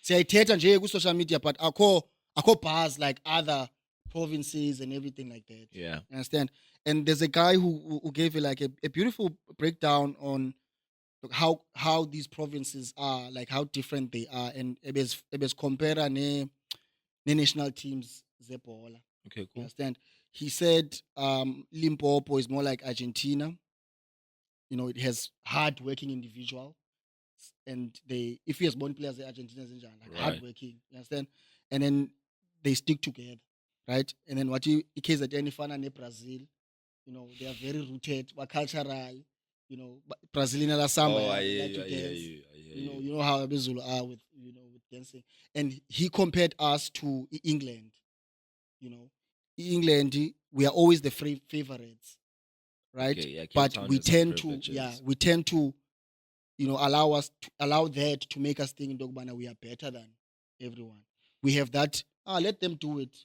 Siyayithetha nje ku social media, but akho buzz like other provinces and everything like that. Yeah. You understand? And there's a guy who gave like a beautiful breakdown on how these provinces are, like how different they are, and ebes compare ne national teams zebhola. Okay, You cool. understand? He said Limpopo is more like Argentina. You know, it has hard-working individual, and if he has born players, the Argentinians in like Right. hard-working. You understand? And then they stick together, right? And then what you case at any fan in Brazil, you know, they are very rooted, but cultural, you know, Brazilian la samba, Oh, I they hear like you. to I hear dance. you. I hear You know, you. you know how Abizulu are with, you know, with dancing. And he compared us to England, you know. England, we are always the favorites, right? Okay, yeah, Cape But Town we has some tend to, yeah, privileges. we tend to, you know, allow that to make us think in Dogbana we are better than everyone. We have that, let them do it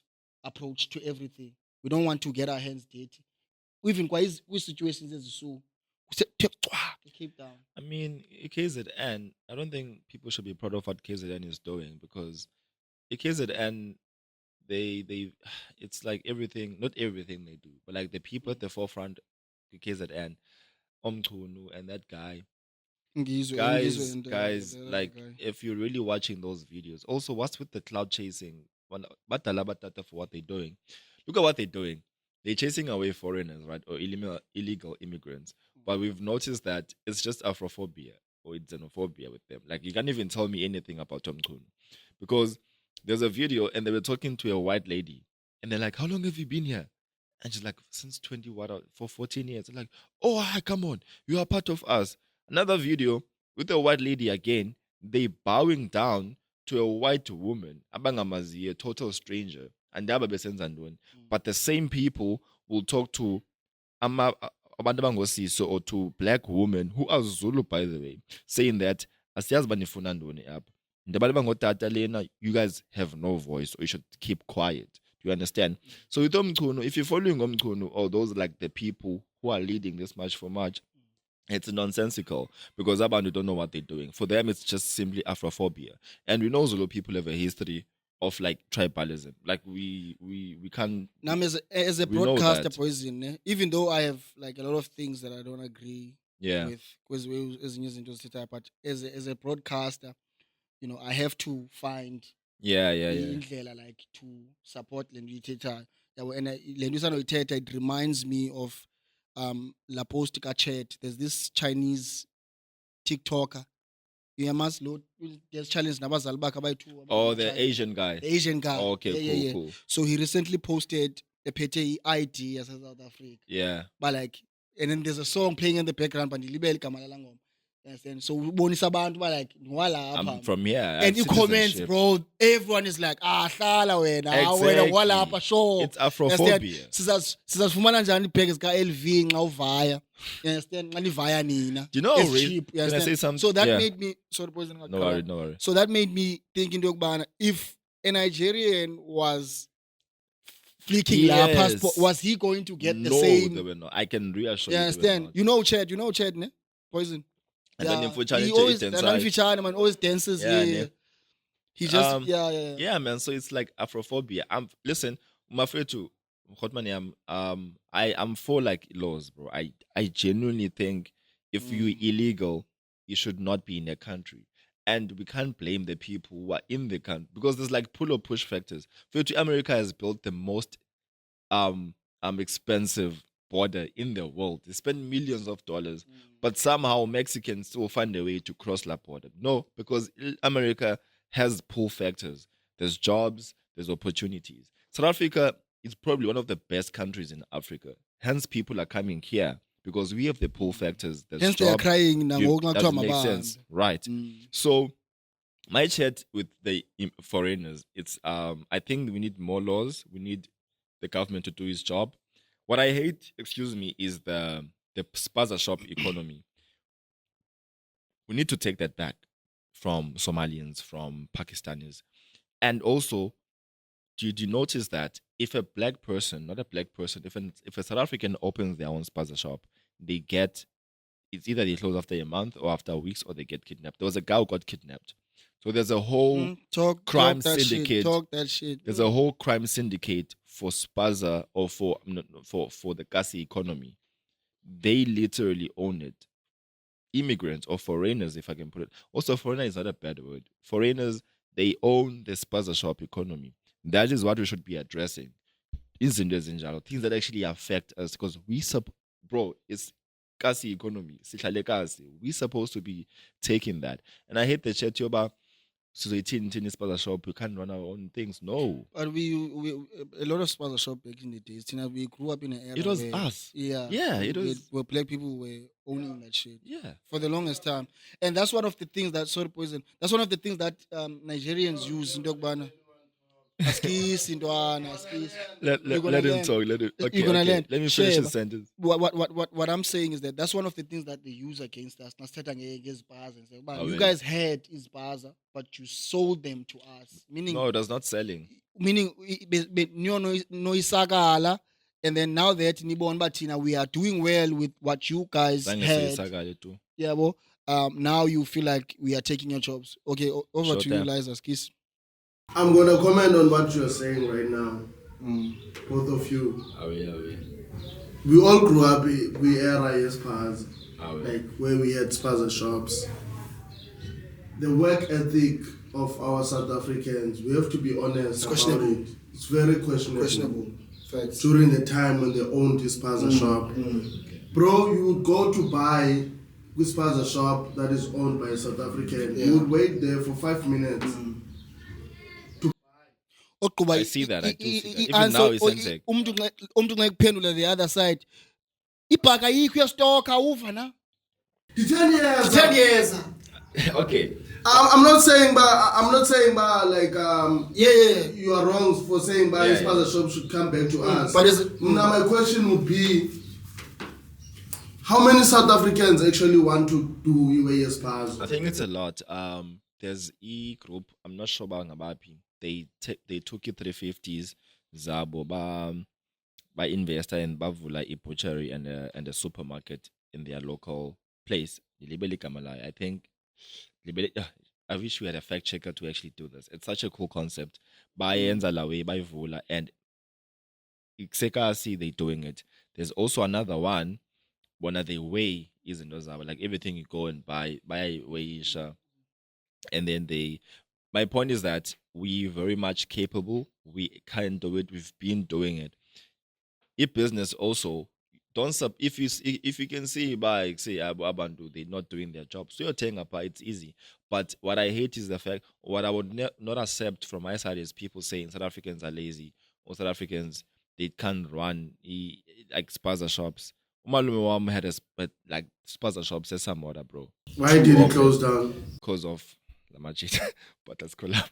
approach to everything. We don't want to get our hands dirty. Even quite with situations as so Cape Town. I mean, KZN, I don't think people should be proud of what KZN is doing because KZN, they, it's like everything, not everything they do, but like the people at the forefront, KZN, Omchunu, and that guy, Ngizwe and guys, the other like guy. if you're really watching those videos, also what's with the cloud chasing? Badala batata for what they're doing. Look at what they're doing. They're chasing away foreigners, right, or illegal immigrants. But we've noticed that it's just Afrophobia or it's xenophobia with them. Like you can't even tell me anything about Tom Kun, because there's a video and they were talking to a white lady, and they're like, "How long have you been here?" And she's like, "Since 20 what for 14 years." They're like, "Oh, come on, you are part of us." Another video with a white lady again, they bowing down to a white woman, abangamazi, a total stranger, and daba besenza ntoni. But the same people will talk to abantu abangosiso or to black women who are Zulu, by the way, saying that asiyazi banifuna ntoni apha. Ndabantu bangotata lena, you guys have no voice, or you should keep quiet. Do you understand? So with Omchunu, if you're following Omchunu, or those like the people who are leading this March for March, it's nonsensical because Abantu don't know what they're doing. For them, it's just simply Afrophobia. And we know Zulu people have a history of like tribalism. Like we can't. Now, as a We know broadcaster, that. poison. Even though I have like a lot of things that I don't agree Yeah. with, because we as but as a broadcaster, you know, I have to find Yeah. indlela like to support le nto uyithethayo. Yabo, and le nto usanoyithetha, it reminds me of la post ka-Chat. There's this Chinese TikToker. You must load there's challenge nabazali bakhe abayi-2 Oh, the abangama-China. Asian guy. The Asian guy. Oh, okay, Yeah, cool. So he recently posted ephethe i-ID yase South Africa. Yeah. But like, and then there's a song playing in the background, but ndilibele igama lala ngoma. You understand? So ubonisa abantu ba like I'm ngwalapha. from here. I And have in comments, citizenship. bro, everyone is like, hlala wena, wena ngwalapha, sure. It's Afrophobia. Sizazifumana njani ibhegi zika-LV nxa uvaya? You understand? Nxa nivaya nina. Do you know? It's cheap. You Can I say understand? something? So that Yeah. made me, sorry, poison. No worry. So that made me think into yokubana, if a Nigerian was flicking la Yes. passport, was he going to get no, the same? they were not. I can reassure You you. understand? You know Chad, ne? Poison. And then if we challenge he always, it and inside. Mfichane, man, always dances. Yeah, Yeah. ne? He just, Yeah, man. So it's like Afrophobia. Listen, I'm afraid to Hotman, I'm for like laws, bro. I genuinely think if you're illegal, you should not be in a country. And we can't blame the people who are in the country because there's like pull or push factors. America has built the most expensive border in the world. They spend millions of dollars, but somehow Mexicans still find a way to cross that border. No, because America has pull factors. There's jobs, there's opportunities. South Africa is probably one of the best countries in Africa. Hence, people are coming here because we have the pull factors. There's Hence they are job, crying now. that makes sense, right? So my chat with the foreigners, it's I think we need more laws. We need the government to do its job. What I hate, excuse me, is the spaza shop economy. We need to take that back from Somalians, from Pakistanis. And also, did you notice that if a black person, not a black person, if a South African opens their own spaza shop, they get, it's either they close after a month or after weeks or they get kidnapped. There was a guy who got kidnapped. So there's a whole crime syndicate. Talk that shit. There's a whole crime syndicate for spaza or for the Kasi economy. They literally own it. Immigrants or foreigners, if I can put it. Also, foreigner is not a bad word. Foreigners, they own the spaza shop economy. That is what we should be addressing. Things that actually affect us because bro, it's Kasi economy. We're supposed to be taking that. And I hate the chat about so 18 spaza shop, we can't run our own things. No. But we a lot of spaza shop back in the days. You know, we grew up in an era. It was where, us. Yeah. Yeah, it was. Where black people were owning that shit. Yeah. For the longest time, and that's one of the things that poison. That's one of the things that Nigerians use in Dogbana. Askis, Indwana, askis. Let him learn. talk. Let him. Okay, You're gonna okay. learn. Let me Share, finish the but- sentence. What I'm saying is that that's one of the things that they use against us. Nasithatha against bars and say, "But Oh, you really? guys had is bars, but you sold them to us." No, that's not selling. Meaning no isakala, and then now that nibon batina we are doing well with what you guys Zange had. siyisakale too. Yeah, well, now you feel like we are taking your jobs. Okay, over Sure to you, thing. Liza. Kiss. I'm gonna comment on what you're saying right now, both of you. Oh yeah. We all grew up, we era yes Spaz, Oh, yeah. like where we had spaza shops. The work ethic of our South Africans, we have to be honest about questionable. it. It's very questionable. Facts. During the time when they owned this spaza shop, bro, you would go to buy this spaza shop that is owned by a South African. Yeah. You would wait there for 5 minutes. I see that. I do see that. Even now, it's insect. Umntu nxa kuphendula the other side. Ibhaka yikho yastoka uva na. 10 years. 10 years. Okay. I'm not saying, like Yeah. you are wrong for saying Yeah, this spaza shop should come back to us. But is it- Now my question would be, how many South Africans actually want to do UAS Spaza? I think it's a lot. There's E group. I'm not sure about Ngabapi. They took it 350s. Zabo by investor and bavula a butchery and a supermarket in their local place. Libeli Kamalai. I think. I wish we had a fact checker to actually do this. It's such a cool concept. By Enzalawe, by Vula, and Ikseka see they doing it. There's also another one. One of the way is in those like everything you go and buy Weisha. And then my point is that we very much capable. We can do it. We've been doing it. If business also if you can see by say Abandu, they're not doing their job. So you're telling apart, it's easy. But what I hate is the fact what I would not accept from my side is people saying South Africans are lazy or South Africans they can't run like spaza shops. Umalume wam had like spaza shops as some order, bro. Why did it close down? Because of the magic, but let's collab.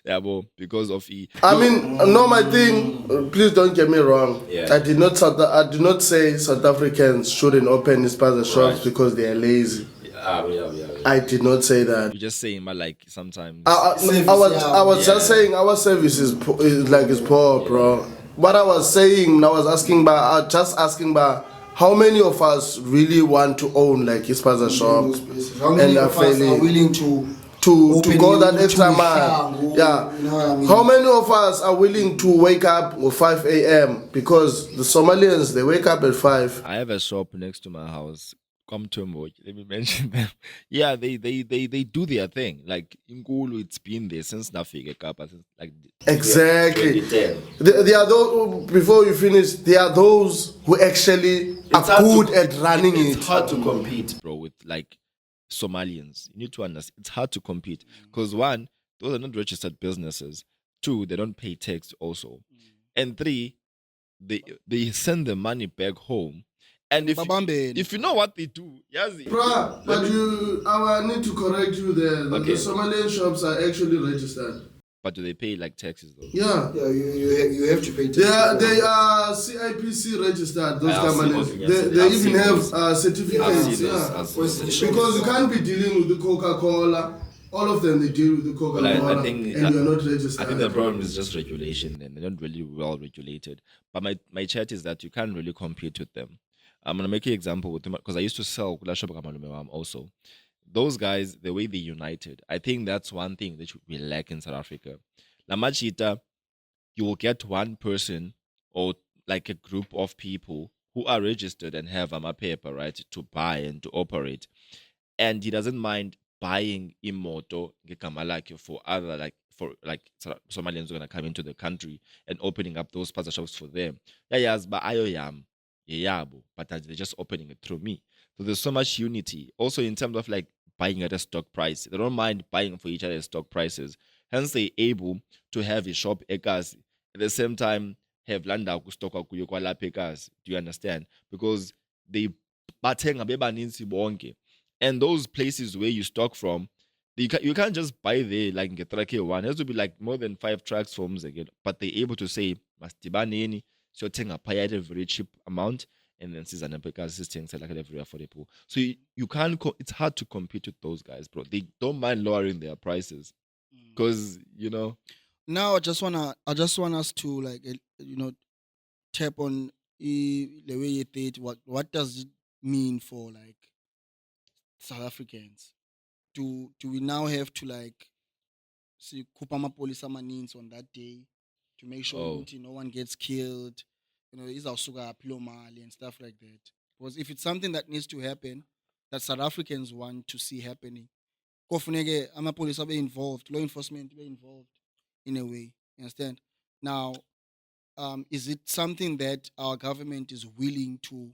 Yeah, bro. Because of I mean, no, my thing. Please don't get me wrong. Yeah. I did not say South Africans shouldn't open these spaza shops Right. because they are lazy. yeah. I did not say that. You're just saying, but like sometimes. I was just Yeah. saying our service is poor, bro. What I was saying, I was asking about how many of us really want to own like Ispaza shop How many and of us are willing to open go that you extra to mile? Ishangu, Yeah. you know what I mean? How many of us are willing to wake up at 5 a.m. because the Somalians they wake up at 5. I have a shop next to my house. Come to Mbok. Let me mention them. Yeah, they do their thing. Like in Gulu, it's been there since Nafika Kappa, since like Exactly. 2010. There are those, before you finish, there are those who actually are good at running it. It's hard to compete, bro, with like Somalians. You need to understand. It's hard to compete because one, those are not registered businesses. Two, they don't pay tax also, and three, they send the money back home. And if you know what they do, Yazi. Bruh, but I need to correct you there. The Okay. Somalian shops are actually registered. But do they pay like taxes though? Yeah. Yeah, you have to pay tax. They are CIPC registered, those I've seen companies. those, yes. They I've even seen have those. I've certificates. seen those. Yeah. I've seen those. Because you can't be dealing with the Coca-Cola. All of them, they deal with the Coca-Cola Well, I think and you're not registered. I think the problem is just regulation. Then they're not really well regulated. But my chat is that you can't really compete with them. I'm gonna make an example with them because I used to sell Kula Shop Kamalume also. Those guys, the way they united, I think that's one thing that we lack in South Africa. La Machita, you will get one person or like a group of people who are registered and have a paper, right, to buy and to operate. And he doesn't mind buying imoto ngekamalake for other Somalians who are gonna come into the country and opening up those spaza shops for them. Yes, but but they're just opening it through me. So there's so much unity. Also in terms of like buying at a stock price. They don't mind buying for each other's stock prices. Hence, they're able to have a shop ekas at the same time have land stock kuyo kwalapha ekas. Do you understand? Because they bathenga bebaninzi bonke. And those places where you stock from, you can't just buy there like in Getrake one. It has to be like more than 5 trucks from again. But they're able to say, Mastibanini, so tenga pay at a very cheap amount, and then season because system like very affordable. So you can't it's hard to compete with those guys, bro. They don't mind lowering their prices. Because now I just want us to like tap on the way you think. What does it mean for like South Africans? Do we now have to like see Kupama police amaninzi on that day to make sure no one gets killed? Izawusuka phi mali and stuff like that. Because if it's something that needs to happen, that South Africans want to see happening, kofuneke amapolice be involved, law enforcement be involved in a way. You understand? Now, is it something that our government is willing to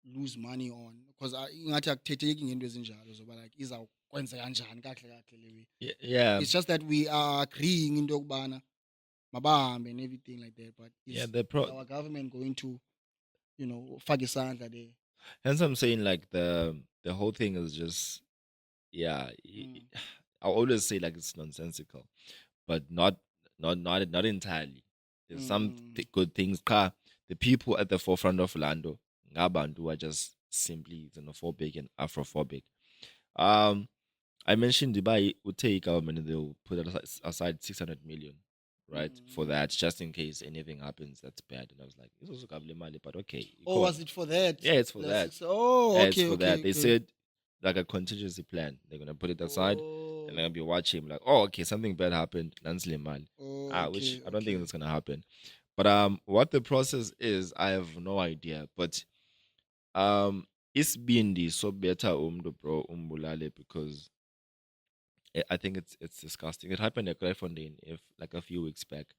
lose money on? Because ingathi akuthetheki ngento ezinjalo zoba like izawukwenza kanjani kahle le way. Yeah. It's just that we are agreeing into yokubana mabahambe and everything like that. But is our government going to, faka isandla there? Hence I'm saying like the whole thing is just I always say like it's nonsensical, but not entirely. There's some good things. The people at the forefront of Lando, Ngabantu, are just simply xenophobic and Afrophobic. I mentioned Dubai would take government and they'll put aside 600 million, right, for that, just in case anything happens that's bad. And I was like, it's also Mali, but okay. Oh, was it for that? Yeah, it's for that. Okay, it's for that. They said like a contingency plan. They're gonna put it aside and they're gonna be watching like, oh, okay, something bad happened. Which I don't think that's gonna happen. But what the process is, I have no idea. But it's been so better bro umbulale because I think it's disgusting. It happened at Gryfontein like a few weeks back,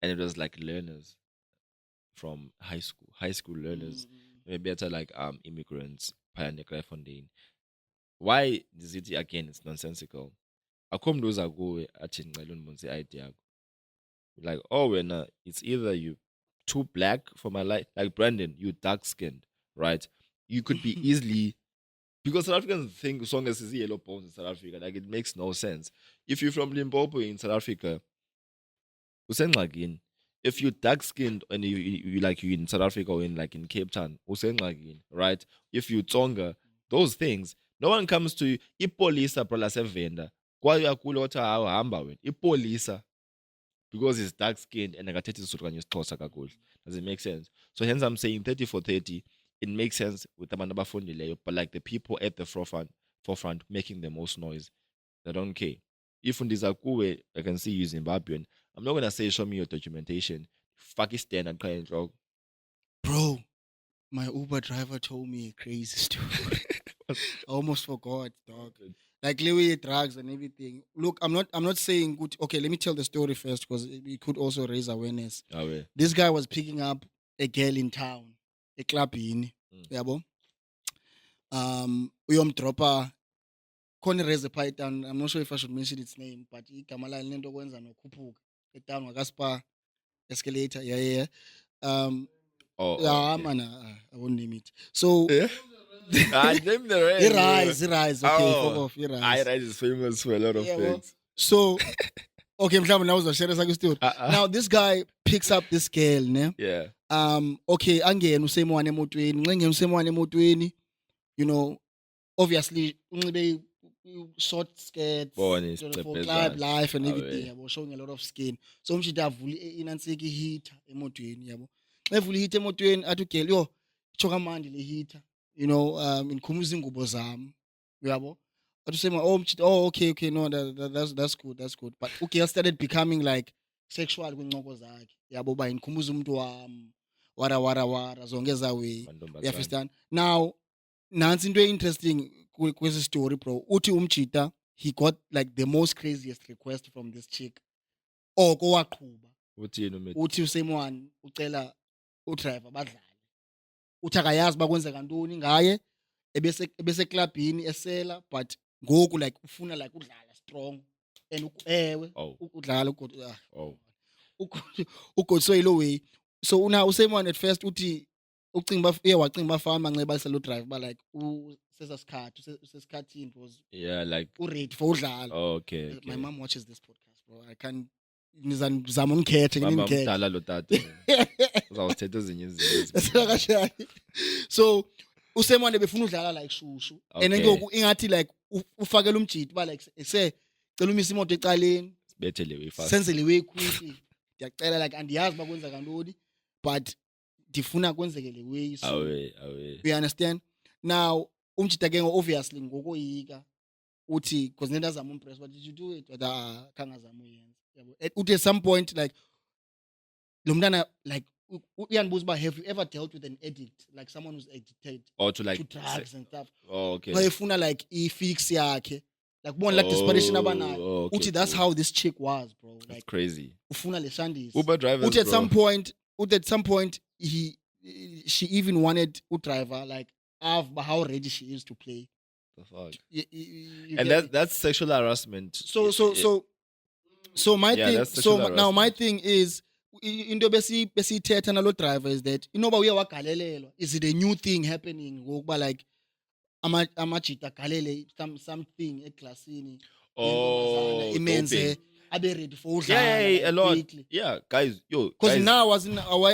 and it was like learners from high school learners, maybe better like immigrants, pioneer Gryfontein. Why is it again? It's nonsensical. Akom those are go at idea. Like, when it's either you too black for my life, like Brandon, you dark skinned, right? You could be easily, because South Africans think as long as it's yellow bones in South Africa, like it makes no sense. If you're from Limpopo in South Africa, if you're dark skinned and you like you in South Africa or in Cape Town, right? If you Tsonga, those things, no one comes to you. Ipolisa bro lasevenda. Kwa kulota hamba wena. Ipolisa. Because it's dark skinned and does it make sense? So hence I'm saying 30 for 30, it makes sense with the Manaba but like the people at the forefront making the most noise, they don't care. If on this I can see you Zimbabwean, I'm not gonna say show me your documentation. Pakistan and kind of bro. My Uber driver told me a crazy story. I almost forgot, dog. Like Lewy drugs and everything. Look, I'm not saying good. Okay, let me tell the story first because it could also raise awareness. This guy was picking up a girl in town, a club in yabo. Uyomdropa khona raise a python. I'm not sure if I should mention its name, but igamala lento kwenza nokhuphuka edown wakaspa escalator. Yeah. Man, I won't name it. So name the rest. He rise. Okay, fuck off. He rise. I rise is famous for a lot of things. So, okay, now this guy picks up this girl, ne? Yeah. Okay, angena usemwane emotweni, nxa usemwane emotweni, obviously short skirts, for club life and everything, yabo, showing a lot of skin. So umshita avule inanseki heater emotweni, yabo. Evule heater emotweni athi girl, yo, choka mandi le heater. Ngikhumuza ingubo zami, yabo. Athi sema, okay, no, that's good. But okay, I started becoming like sexual kwincoko zakhe, yabo, ba ngikhumuza umuntu wami, wara zongeza way. You understand? Now, nansi into interesting kwesi story, bro. Uthi umchita, he got like the most craziest request from this chick. Kowaqhuba. Uthi usemwane ucela udriver badlale. Uthi akayazi bakwenzeka ntoni ngaye ebese clubini esela but ngoku like ufuna like udlala strong and Oh. udlala Oh. ugodiswe yilo way. So uSimon at first uthi ucinga wacinga bafama nxeba selo drive ba like usesikhathini because Yeah, like ready for udlala. okay. My mom watches this podcast, bro. I can't ngizama unikhethe Mama nginikhethe. mdala lo tata. Uzawuthetha ezinye izinto. Kanjani? So uSimon ebefuna udlala like shushu and then Okay. ngoku ingathi like ufakela umjidi ba like cela umisa imoto ecaleni Bethele way fast. senze le way quickly. Ndiyacela like andiyazi ba kwenza kantoni but ndifuna kwenzeke le way. So Away. you understand? Now umjida ke obviously ngokoyika uthi because nenda zama umpress but did you do it? Kangazama uyenza. Yabo. Uthi at some point like lo mntana like uyandibuza uba have you ever dealt with an addict like someone who's addicted Or to like to drugs and stuff? Oh, okay. Wayefuna like i-fix yakhe like ubona like desperation abanayo. okay, Uthi that's cool. how this chick was, bro. That's Like crazy. ufuna le shandisi. Uber drivers, Uthi at bro. some point she even wanted driver like how ready she is to play. The fuck. You And get me? that's sexual harassment. So my Yeah, thing that's sexual now my harassment. thing is into besiyithetha nalo driver is that inoba uye wagalelelwa, is it a new thing happening ngokuba like amajita agalele something eklasini Oh, imenze doping. abe ready for udlala Yeah, a like, lot. quickly. Yeah, guys, Because guys, now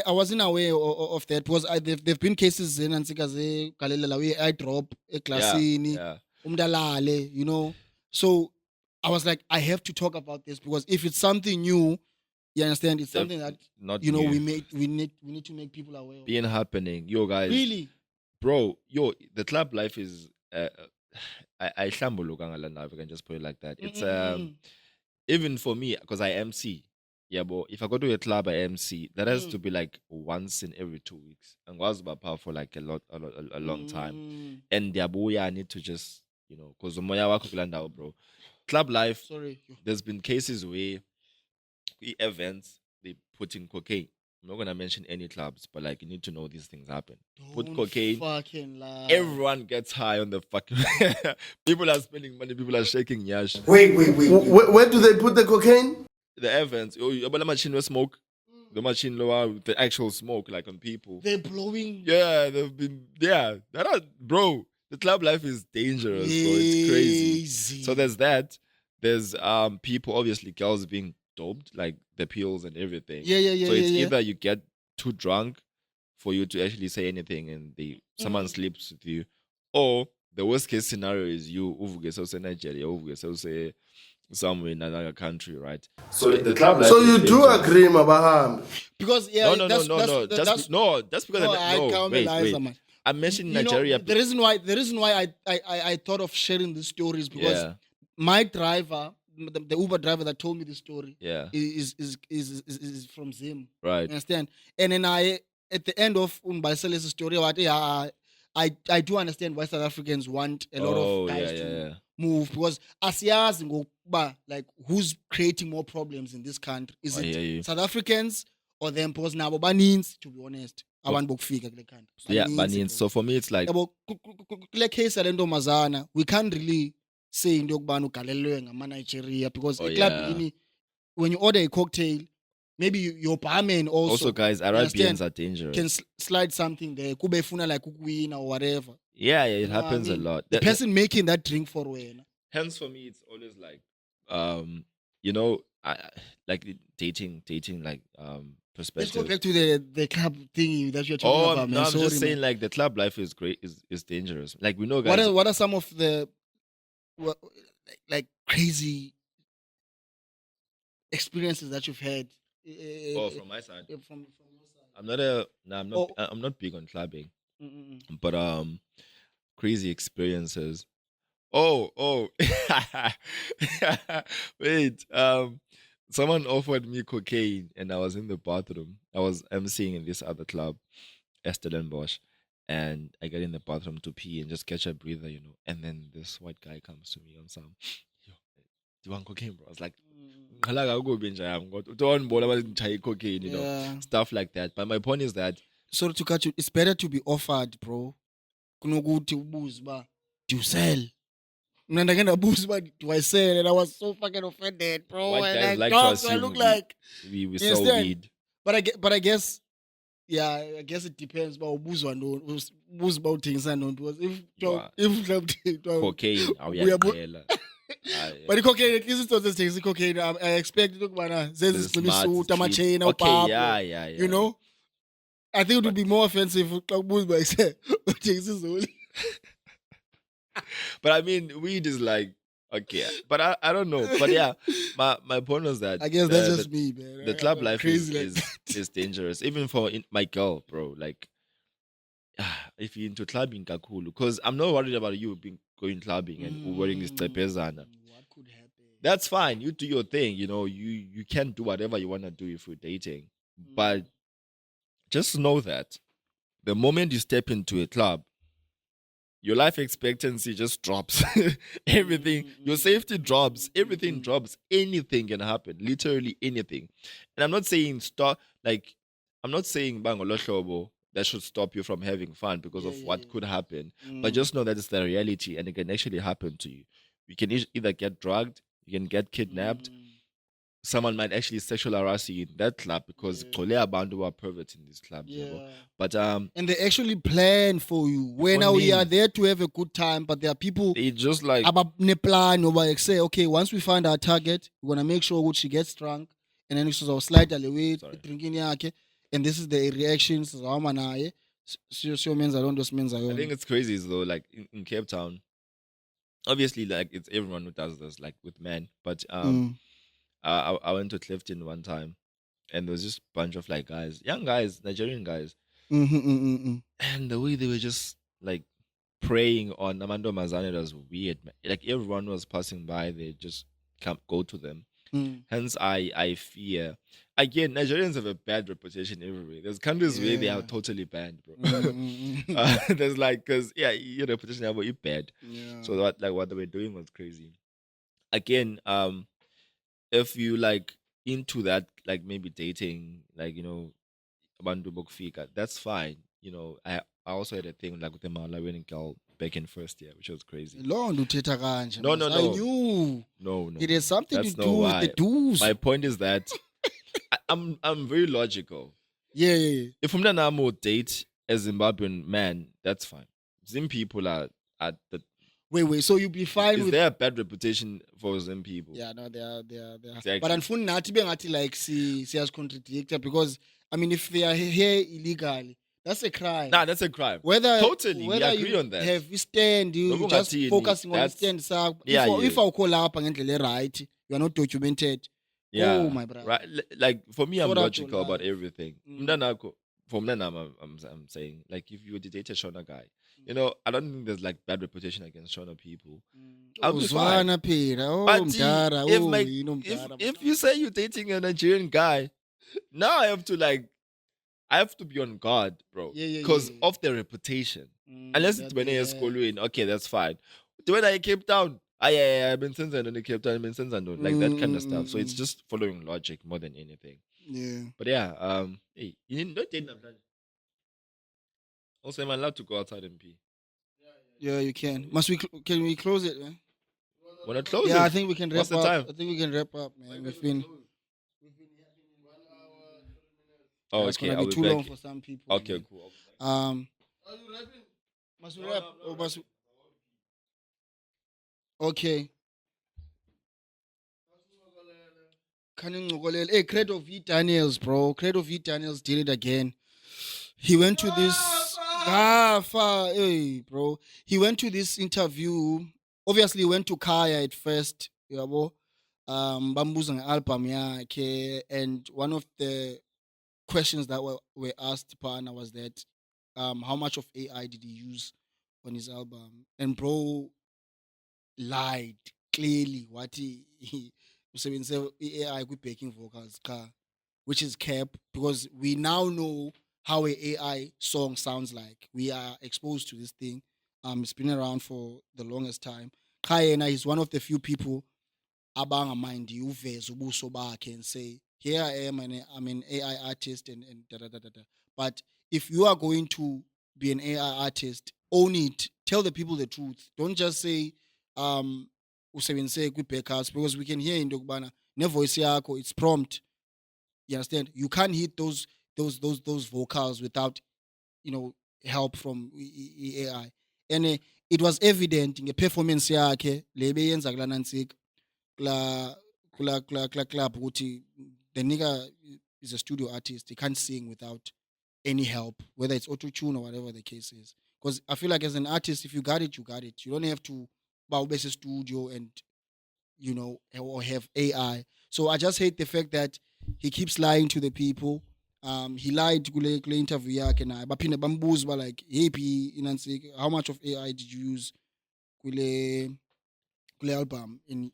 I wasn't aware of that because there've been cases in Ansika ze galelela we I drop eklasini yeah. umdalale, you know. So I was like, I have to talk about this because if it's something new, you understand, it's something that Not you know new. we need to make people aware of. Being happening. Yo, guys. Really? Bro, the club life is I shambuluka ngala now, if I can just put it like that. It's even for me, because I MC. Yeah, but if I go to a club, I MC. That has to be like once in every 2 weeks. And was about for like a long time. And the abuya, I need to just, you know, because umoya wako kulanda, bro. Club life, Sorry. there's been cases where events they put in cocaine. I'm not gonna mention any clubs, but like you need to know these things happen. Put Don't cocaine. fucking lie. Everyone gets high on the fucking. People are spending money. People are shaking yash. Wait. Where do they put the cocaine? The events. Oh, you the machine with smoke. The machine lower with the actual smoke, like on people. They're blowing. Yeah, they've been. Yeah, bro. The club life is dangerous, bro. It's crazy. So there's that. There's people, obviously girls being doped, like the pills and everything. Yeah. So it's either you get too drunk for you to actually say anything and someone sleeps with you, or the worst case scenario is you uvuke so say Nigeria, uvuke so say somewhere in another country, right? So the club life. So is you do dangerous. agree, Mabaham? Because yeah, No. that's Just because wait. I'm mentioning You know, Nigeria. the reason why I thought of sharing this story is because Yeah, my driver, the Uber driver that told me this story, yeah, is from Zim. You right. understand? And then at the end of Umbaisel's story, I do understand why South Africans want a lot Oh, of guys yeah, to yeah. move because asiyazi ngokuba like who's creating more problems in this country? Is I hear you. it South Africans or them? Because nabo baninzi, to be honest, abantu bokufika kule country. Yeah, Baninzi, but bro. so for me, it's like Yabo, kule case yale ntombazana, we can't really say into yokubana ugalelwe ngama-Nigeria because Oh, eklabhini, when you order a cocktail, maybe your barman also guys, Arabians understand, are dangerous. can slide something there. Kube ifuna like ukuwina or whatever. Yeah, it You know what I happens mean? a lot. The person making that drink for wena. Hence, for me, it's always like, you know, like dating, like Let's perspective. go back to the club thingy that you're talking Oh, about, no, man. I'm Sorry, just saying, man. like the club life is great, is dangerous. Like we know, guys. What are some of the like crazy experiences that you've had? Oh, from my side, From your side. I'm not I'm not, Oh. I'm not big on clubbing, Mm. but crazy experiences. Oh, wait. Someone offered me cocaine, and I was in the bathroom. I was emceeing in this other club, Stellenbosch, and I get in the bathroom to pee and just catch a breather, you know. And then this white guy comes to me on some, yo, do you want cocaine, bro? I was like, "Ngicala kakubi nje yami, kodwa utawangibona bathi ngichaye cocaine, you know, Yeah. stuff like that. But my point is that Sorry to cut you. It's better to be offered, bro, kunokuthi ubuze uba do you sell. Mina ndake ndabuza uba do I sell, and I was so fucking offended, bro. White And guys like, like to dog, do I assume look like? we You sell understand? weed. But I guess, yeah, I guess it depends about ubuzwa ntoni, ubuza uba uthengisa ntoni, because Wow. if mhlawumbi Cocaine, Uyabu- but i-cocaine, at least itsotsi ezithengisa i-cocaine, I expect into yokubana zezi zigcina isuti, amacheyini, Okay, awupapho, yeah. you know. I think it would be more offensive xa ubuza uba uthengisa izoli. But I mean, weed is like, okay, but I don't know. But yeah, my point was that I guess that's just me, man. the club life Crazy is, like is dangerous, even for my girl, bro. Like, if you're into clubbing, kakulu, because I'm not worried about you going clubbing and wearing this trapezana. What could happen? That's fine. You do your thing. You know, you can do whatever you want to do if you're dating, but just know that the moment you step into a club, your life expectancy just drops. Everything, your safety drops, everything drops. Anything can happen, literally anything. And I'm not saying I'm not saying bangoloshobo that should stop you from having fun because of what could happen. But just know that it's the reality and it can actually happen to you. You can either get drugged, you can get kidnapped. Someone might actually sexual harass you in that club because abantu who are perverts in this club. But and they actually plan for you. When we are there to have a good time, but there are people they just like plan over say, okay, once we find our target, we're gonna make sure she gets drunk, and then we will slide away drinking yake, and this is the reactions. I think it's crazy though, like in Cape Town. Obviously, like it's everyone who does this, like with men, but I went to Clifton one time, and there was just a bunch of like guys, young guys, Nigerian guys, and the way they were just like preying on Amando Mazane was weird. Man. Like everyone was passing by, they just go to them. Hence, I fear. Again, Nigerians have a bad reputation everywhere. There's countries where they are totally banned, bro. There's like, because your reputation is bad. So what they were doing was crazy. Again, if you like into that, like maybe dating, like Bandu Bokfika, that's fine. I also had a thing like with the Malawian girl back in first year, which was crazy. No. No. I knew. No. It has something That's to do with the dues. My point is that I'm very logical. Yeah. If I'm not date a Zimbabwean man, that's fine. Zim people are at the. Wait. So you'll be fine Is with. there a bad reputation for Zim people? Yeah, no, they are. Exactly. But unfortunately, like she has contradicted because I mean, if they are here illegally, that's a crime. Nah, that's a crime. We agree on that. Have you stand, you just focusing on the stand. So if I call up and get right, you are not documented. Yeah. Oh my brother. Right. Like for me, I'm Sort out logical your about life. everything. For me, I'm saying like if you were to date a Shona guy, I don't think there's like bad reputation against Shona people. I'll be fine. But If you say you're dating a Nigerian guy, now I have to be on guard, bro. Because of their reputation. Unless it's when I school in, okay, that's fine. When I Cape Town, I've been since I don't Cape Town, I've been since I don't like that kind of stuff. So it's just following logic more than anything. Yeah. But yeah, hey, you don't date them. Also, am I allowed to go outside and pee? Yeah, you can. Can we close it, man? Wanna close it? Yeah, I think we can wrap What's the up. time? I think we can wrap up, man. We've been. Oh, It's okay. gonna I'll be be too back. long for some people. Okay, man. cool. Are you rapping? Must we wrap? Or must we... Okay. Hey, Credo V Daniels, bro. Credo V Daniels did it again. He went to this. Hey, bro. He went to this interview. Obviously, he went to Kaya at first. Yabo. Bambuzang album, yeah. And one of the questions that were asked Pana was that how much of AI did he use on his album? And bro lied clearly what he AI with backing vocals, which is cap, because we now know how a AI song sounds like. We are exposed to this thing. It's been around for the longest time. Kayena is one of the few people abanga mind uveze ubuso bakhe and say, here I am, and I'm an AI artist and da da da da da. But if you are going to be an AI artist, own it. Tell the people the truth. Don't just say usebenzise kwi-backups, because we can hear into yokubana ne-voice yakho, it's prompt. You understand? You can't hit those vocals without, help from AI. And it was evident in the performance yakhe le beyenza kula Nansika, kula club, ukuthi the nigga is a studio artist. He can't sing without any help, whether it's auto-tune or whatever the case is. Because I feel like as an artist, if you got it, you got it. You don't have to buy a studio and, or have AI. So I just hate the fact that he keeps lying to the people. He lied to kule interview yakhe naye baphinde bambuza ba like, hey P Nansika, how much of AI did you use kule album? In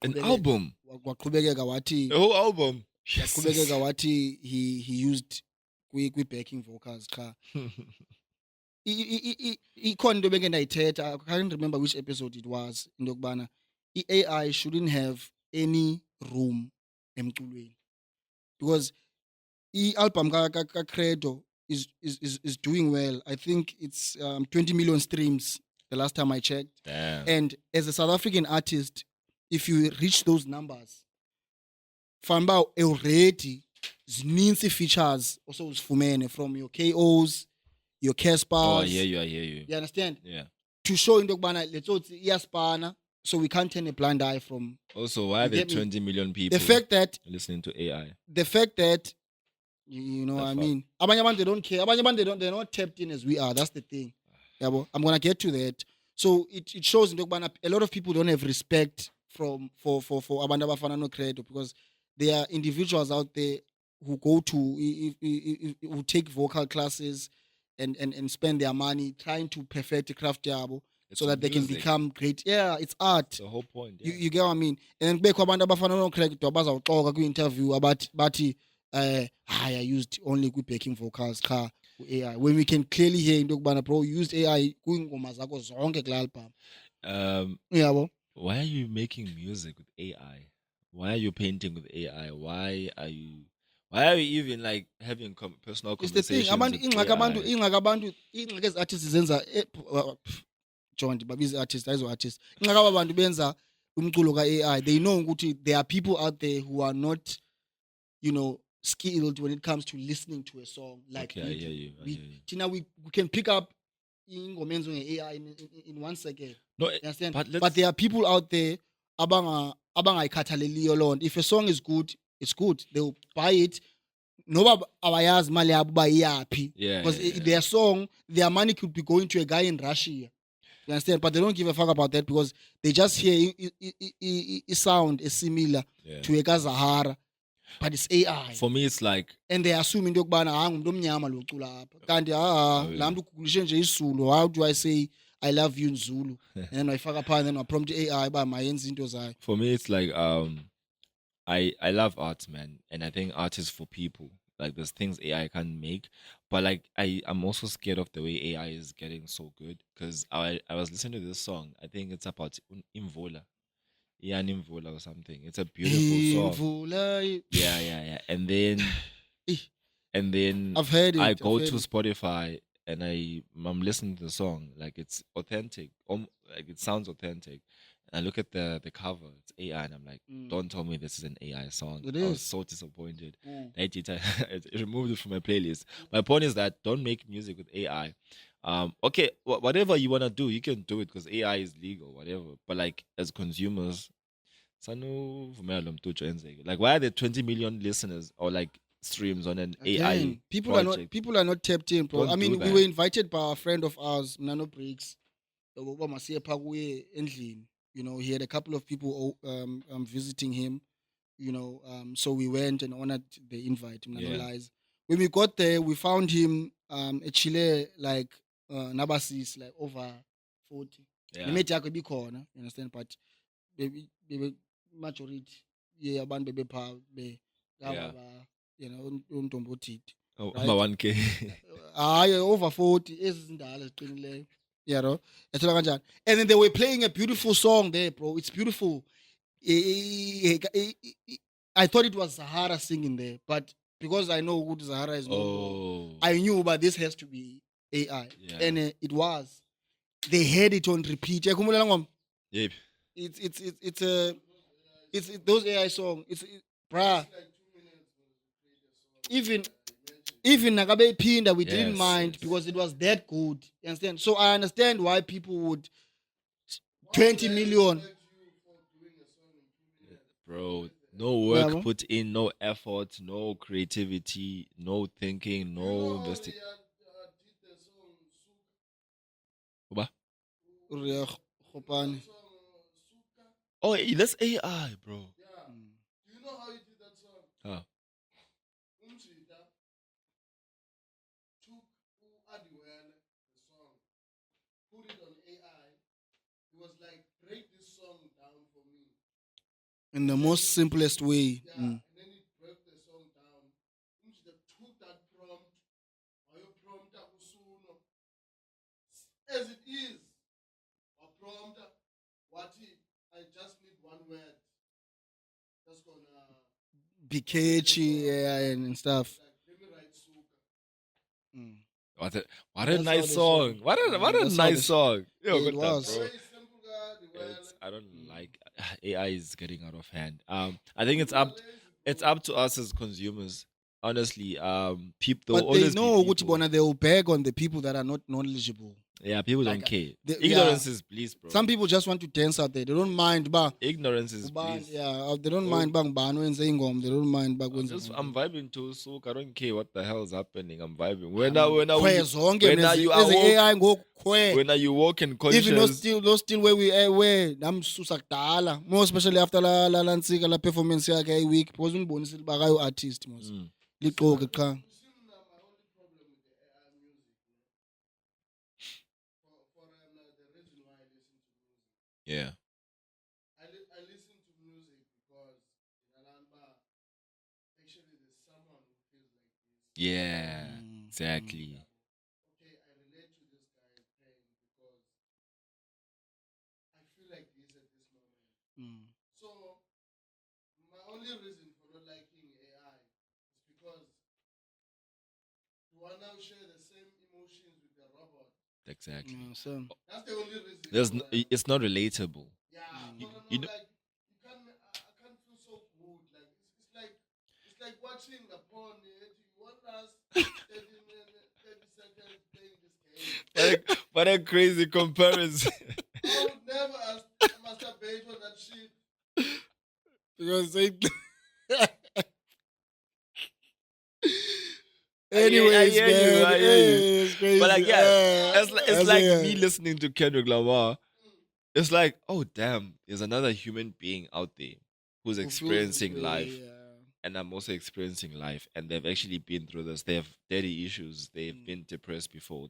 An album, waqhubekeka wathi the whole album. waqhubekeka wathi he used kwi-backing vocals cha. Ikhona into beke ndayithetha, I can't remember which episode it was, into yokubana i-AI shouldn't have any room emculweni, because i-album ka-Credo is doing well. I think it's 20 million streams the last time I checked. Damn. And as a South African artist, if you reach those numbers, famba already zininzi features also uzifumene from your KOs, your Caspers. Oh, I hear you. You understand? Yeah. To show into yokubana let's say iyaspana, so we can't turn a blind eye from. Also, why are You there get me? 20 million people The fact that listening to AI? you know what I fuck? mean, abanye abantu they don't care, abanye abantu they're not tapped in as we are. That's the thing. Yeah, but I'm gonna get to that. So it shows into yokubana a lot of people don't have respect for abantu abafana no Credo, because there are individuals out there who go to who take vocal classes and spend their money trying to perfect the craft yabo, It's so that they can music. become great. Yeah, it's art. That's the whole point. You, Yeah. you get what I mean? And kubekho abantu abafana no-Credo abazawuxoka kwi-interview bathi I used only kwi-backing vocals cha ku-AI, when we can clearly hear into yokubana bro, you used AI kwiingoma zakho zonke kula album. Yabo. Why are you making music with AI? Why are you painting with AI? Why are you even like having personal It's the thing. conversations? Ingxaki ezi-artists zenza John babiza artist, ayizo artist. Ingxaki aba bantu benza umculo ka-AI. They know ukuthi there are people out there who are not, skilled when it comes to listening to a song. Like Okay, I hear you. Tina, we can pick up ingoma enziwe nge-AI in 1 second. No, You understand? but But there are people out there abangayikhathaleliyo loo nto. If a song is good, it's good. They'll buy it. Noba abayazi imali yabo uba iyaphi. yeah, Because yeah, yeah. their song, their money could be going to a guy in Russia. You understand? But they don't give a fuck about that, because they just hear a sound is similar Yeah. to a Zahara, but it's AI. For me, it's like And they assume into yokubana ngumuntu omnyama lo ucula apha. Kanti yeah. laa mntu ukugulishe nje isiZulu. How do I say I love you in Zulu? And then wayifaka phaa, and then waprompt AI uba mayenze into zayo. for me, it's like I love art, man, and I think art is for people. Like there's things AI can't make, but like I'm also scared of the way AI is getting so good, because I was listening to this song. I think it's about Imvola, yeah, Imvola or something. It's a beautiful song. Imvula, Yeah. And then I've heard it. I I've go heard to it. Spotify and I'm listening to the song, like it's authentic, like it sounds authentic. And I look at the cover, it's AI, and I'm like, don't tell me this is an AI song. It I was is. so disappointed. Mm. It removed it from my playlist. My point is that don't make music with AI. Okay, whatever you wanna do, you can do it because AI is legal, whatever. But like as consumers, like why are there 20 million listeners or like streams on an AI Again, people are not tapped in, bro. Don't I mean, do we that. were invited by a friend of ours, Nano Briggs. Uba masiye phaa kuye endlini. He had a couple of people visiting him. So we went and honored the invite. Yeah. Lies. When we got there, we found him a Chile like Nabasis, like over 40. Yeah. Nemate yakho ibikhona, you understand? But bebe majority yeah abantu bebepha be Yeah. untombi othidi. Oh, Right. I'm a 1K. Hayi over 40 ezindala ziqinileyo. Yathola kanjani? And then they were playing a beautiful song there, bro. It's beautiful. I thought it was Zahara singing there, but because I know who Zahara is, Oh. I knew, but this has to be AI, Yeah. and it was. They had it on repeat. Yakhumbula ngoma? Yep. It's those AI song. Bruh. Even Nagabe Pinda, we didn't Yes, mind yes. because it was that good. You understand? So I understand why people would 20 million. Bro, no work Yeah, bro. put in, no effort, no creativity, no thinking, no investigation. Uriah Khopane. Oh, that's AI, bro. Do you know how he did that song? Huh. Umchita took Adiwele, the song, put it on AI. He was like, break this song down for me. In the most simplest way. Yeah, and then he broke the song down. Umchita took that prompt, ayo prompt akusuno, as it is, a prompt, what if I just need one word, that's gonna Be catchy, yeah, and stuff. like, let me write suka. What a That's how nice they song. show. What a That's how nice they- song. Yo, It good that, was. bro. Very simple guy, the well. I don't like AI is getting out of hand. I think it's up to us as consumers. Honestly, people there will But they always know be Gucci people. Bona, they will beg on the people that are not knowledgeable. Yeah, people Like, don't care. they- Ignorance yeah. is bliss, bro. Some people just want to dance out there. They don't mind ba. Ignorance is bliss. Yeah, they don't Oh. mind bang bano and saying they don't mind bang I'm vibing to souk. I don't care what the hell is happening. I'm vibing. Khwe zonke when mna you ezi- are ezi woke, AI ngokhwe. when you walk in conscious, Even no still where we where namsusa kudala. More especially after la Ntsika la performance yakhe ayi week because ungibonisile bakayo artist mos. Mm. Liqoke qha. You see, now my only problem with the AI music, for the reason why I listen to music, Yeah. I listen to music because in Alamba, actually there's someone who feels like this. Yeah. Exactly. Okay, I relate to this guy's pain because I feel like this at this moment. So my only reason for not liking AI is because you want to share the same emotions with the robot. Exactly. So That's the only reason. It's not relatable. Yeah, You- no, you know- like you can't. I can't feel so good. Like it's like watching a porn. You want us 30 seconds playing this game. What a crazy comparison. I would never masturbate on that shit. because they I hear Anyways, you, man, I hear you. it's crazy. But like, yeah, it's that's like it. me listening to Kendrick Lamar. It's like, oh damn, there's another human being out there who's Who feels this experiencing way, life, yeah. and I'm also experiencing life, and they've actually been through this. They have daddy issues. They've been depressed before.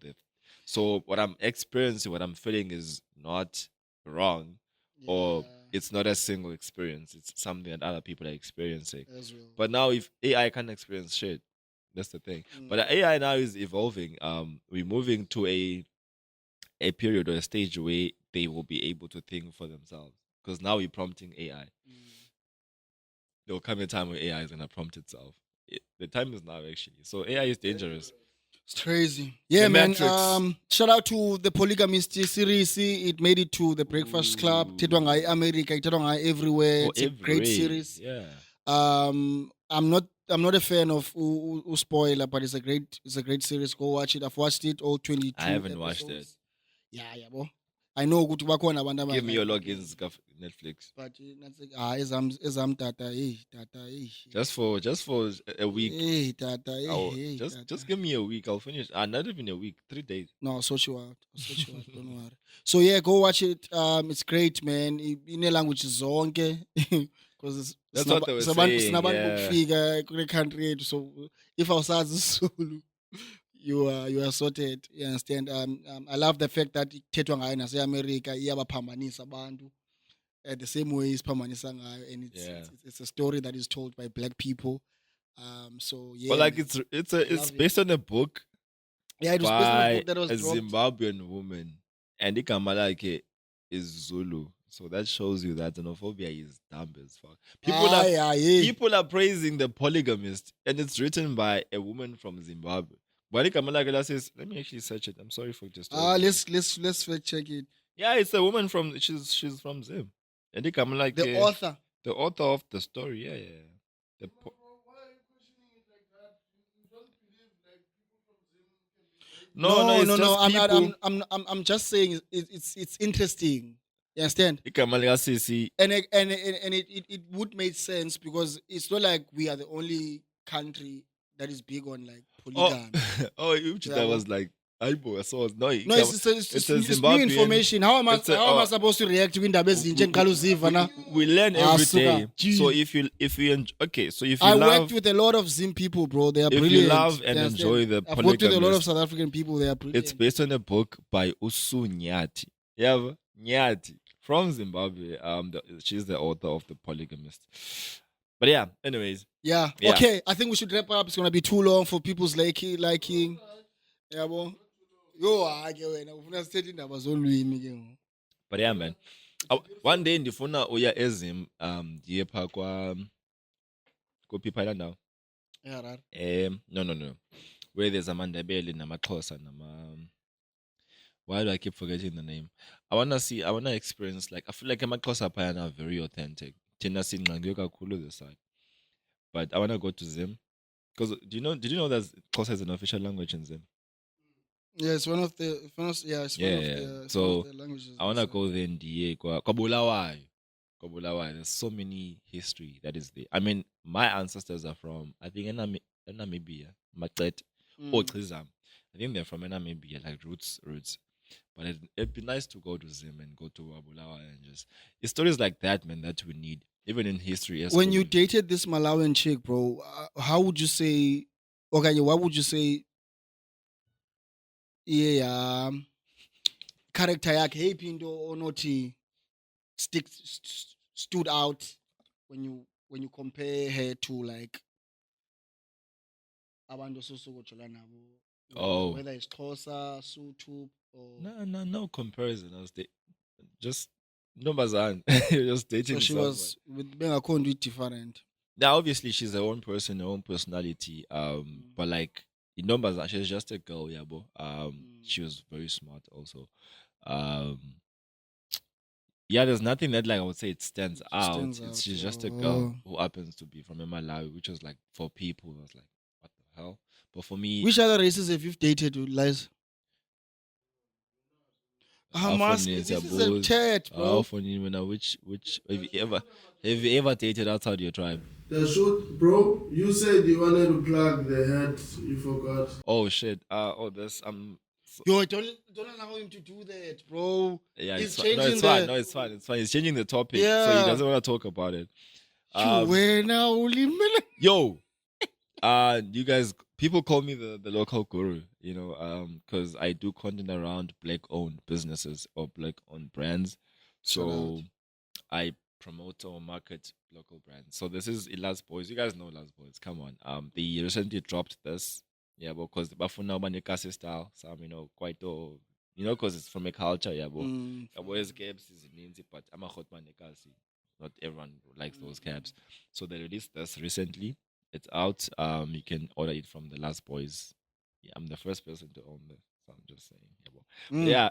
So what I'm experiencing, what I'm feeling, is not wrong, or it's not a single experience. It's something that other people are experiencing. As well. But now, if AI can't experience shit, that's the thing. But the AI now is evolving. We're moving to a period or a stage where they will be able to think for themselves. Because now we're prompting AI. There will come a time where AI is gonna prompt itself. The time is now, actually. So AI is dangerous. It's crazy. Yeah, The man. Matrix. Shout out to the Polygamist series. It made it to the Breakfast Club. Thethwa ngayo America, thethwa ngayo everywhere. Oh, It's a great everywhere. series. Yeah. I'm not a fan of spoiler, but it's a great series. Go watch it. I've watched it all 22. I haven't watched it. episodes. Yeah, bo. I know ukuthi bakhona abantu Give me your abadlala. logins, Netflix. But ezam tata, hey. Just for a week. Hey, tata, hey, Just give me a week. I'll finish. Not even a week. 3 days. No, I'll sort you out. Don't worry. So yeah, go watch it. It's great, man. In a language zonke. Because That's what they were saying, sinabantu yeah. bokufika kule country yethu. So if awusazi Zulu, you are sorted. You understand? I love the fact that ithethwa ngayo nase-America iyabaphambanisa abantu. The same way isiphambanisa ngayo, and it's a story that is told by black people. So yeah. But like man. it's love based on a book yeah, it was based on a by book that was a dropped. Zimbabwean woman, and igama lakhe is Zulu. So that shows you that xenophobia is dumb as fuck. People are praising The Polygamist, and it's written by a woman from Zimbabwe. But igama lakhe lasis, let me actually search it. I'm sorry for just. Let's fact check it. Yeah, it's a woman from. She's from Zim. And igama like The author. the author of the story. Yeah, yeah. The Bro, why are you questioning it like that? You don't believe like people from Zim can be very no, it's just I'm people. not. I'm just saying it's interesting. You understand? Igama likasisi. And it would make sense because it's not like we are the only country that is big on like Oh, polygamy. Uchita Yeah, was like, Aibo, I saw it. No, No, it's a it's new Zimbabwean. information. How am I It's a- how am I supposed to react to indaba ezintsha engiqala uziva na? We learn Ah, every suka. day. Gee. So if you okay, so if you I love worked with a lot of Zim people, bro. They are if you brilliant. love and You enjoy understand? the I've worked with a lot of polygamist, South African people. They are brilliant. it's based on a book by Usu Nyati. Yeah, Nyati from Zimbabwe. She's the author of The Polygamist. But yeah, anyways, Yeah. Yeah. Okay. I think we should wrap up. It's gonna be too long for people's liking. Yeah, bo. Yo, ake wena ufuna sithethe indaba zolwimi ke ngoku. but yeah, man. One day ndifuna uya ezim ndiye pha kuphi phana now. Yeah, right. No. Where there's Amandebele namaXhosa why do I keep forgetting the name? I wanna experience, like, I feel like amaXhosa phayana are very authentic. Thina singxengwe kakhulu this side. But I wanna go to Zim. Because did you know that Xhosa is an official language in Zim? Yeah, it's one of the first. Yeah, it's one of Yeah. the. It's So, one of the languages. I wanna go there and Kabulawayo. There's so many history that is there. I mean, my ancestors are from, I think, Namibia, Macet, or Chizam. I think they're from Namibia, like roots. But it'd be nice to go to Zim and go to Wabulawa and just, it's stories like that, man, that we need, even in history. When you dated this Malawian chick, bro, how would you say? Okay, what would you say? Yeah, character yakhe yeyiphi into onothi stood out when you compare her to like abantu ososukujola nabo. Oh. Whether it's Xhosa, Sotho, or No comparison. I was just Nombazan. You're just dating so she someone. was with bengakho nto different. Now, obviously, she's her own person, her own personality. But like in Nombazan, she's just a girl, yeah, bo. She was very smart, also. Yeah, there's nothing that, like, I would say it stands out. stands out, She's just a oh. girl who happens to be from Malawi, which was like, for people, I was like, what the hell? But for me, Which other races have you dated, Liza? Hamas, this is a chat, bro. for you, which have you ever dated outside your tribe? The shoot, bro. You said you wanted to plug the head. You forgot. Oh shit. This Yo, don't allow him to do that, bro. yeah, He's it's fine. No, changing it's fine. the- No, it's fine. It's fine. He's changing the topic, so Yeah. he doesn't want to talk about it. Wena ulimele. Yo, you guys, people call me the local guru, you know, because I do content around black-owned businesses or black-owned brands. So I promote or market local brands. So this is Elas Boys. You guys know Elas Boys. Come on. They recently dropped this. Yeah, because the Bafuna Banikasi style, some, you know, quite because it's from a culture, yeah, but boys cabs is Lindsay, but I'm a hot Banikasi. Not everyone likes those cabs. So they released this recently. It's out. You can order it from the Last Boys. Yeah, I'm the first person to own this. So I'm just saying. Yeah,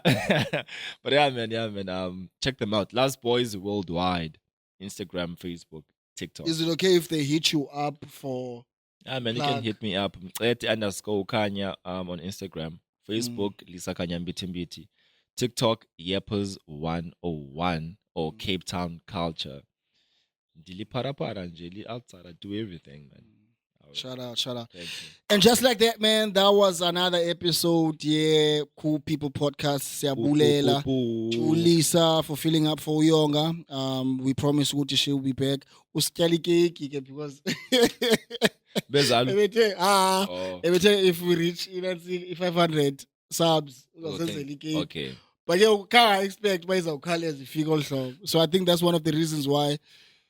but yeah, man. Check them out. Last Boys Worldwide. Instagram, Facebook, TikTok. Is it okay if they hit you up for? Yeah, man, you can plug? hit me up. @_Kanya on Instagram. Facebook, Lisa Kanya Mbiti. TikTok, Yepers101 or Cape Town Culture. Dili para njeli outside. I do everything, man. Shout out. Thank you. And just like that, man, that was another episode. Yeah, Cool People Podcast. Siyabulela to Lisa for filling up for Uyonga. We promise ukuthi she will be back. Usityala ikeki because Bezalo. ebethe if we reach 500 subs uzenzela ikeki. Okay. But yeah, can't expect why izawukhawuleza ifike olu hlobo. So I think that's one of the reasons why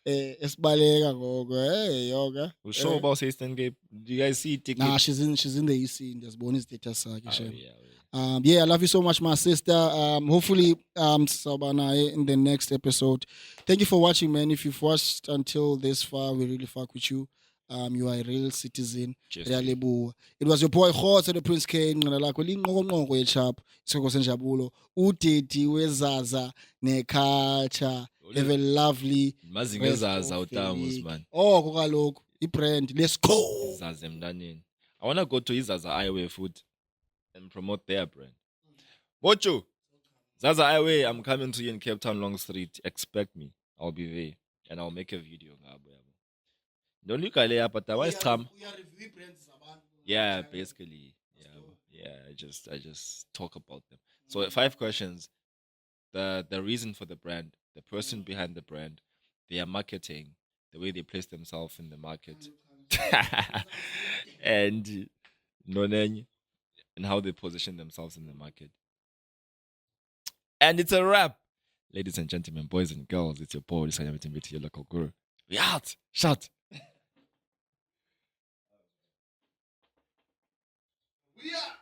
esibaleka ngoko. Hey, yoga. We'll show about Eastern Cape. Do you guys see TikTok? Nah, she's in the EC. Ndiyazibona istatus sakhe. Shem. Yeah. Yeah, I love you so much, my sister. Hopefully, Sabana in the next episode. Thank you for watching, man. If you've watched until this far, we really fuck with you. You are a real citizen. Cheers to you. Realebo. It was your boy Khosa the Prince K nqala lakho linqokonqoko yechap isoko senjabulo udedi wezaza neculture. Have a lovely Mazi rest ngezaza of the utamus, week. man. Oh kaloku ibrand let's go. Zaza emntaneni. I wanna go to Zaza Highway Food and promote their brand. Bocho, Zaza Highway, I'm coming to you in Cape Town Long Street. Expect me. I'll be there and I'll make a video. Don't look at it, but why is come? Yeah, basically. Yeah. I just talk about them. So 5 questions. The reason for the brand, the person behind the brand, their marketing, the way they place themselves in the market, and noneng, and how they position themselves in the market. And it's a wrap. Ladies and gentlemen, boys and girls, it's your boy, your local guru. We out. Shut. We are.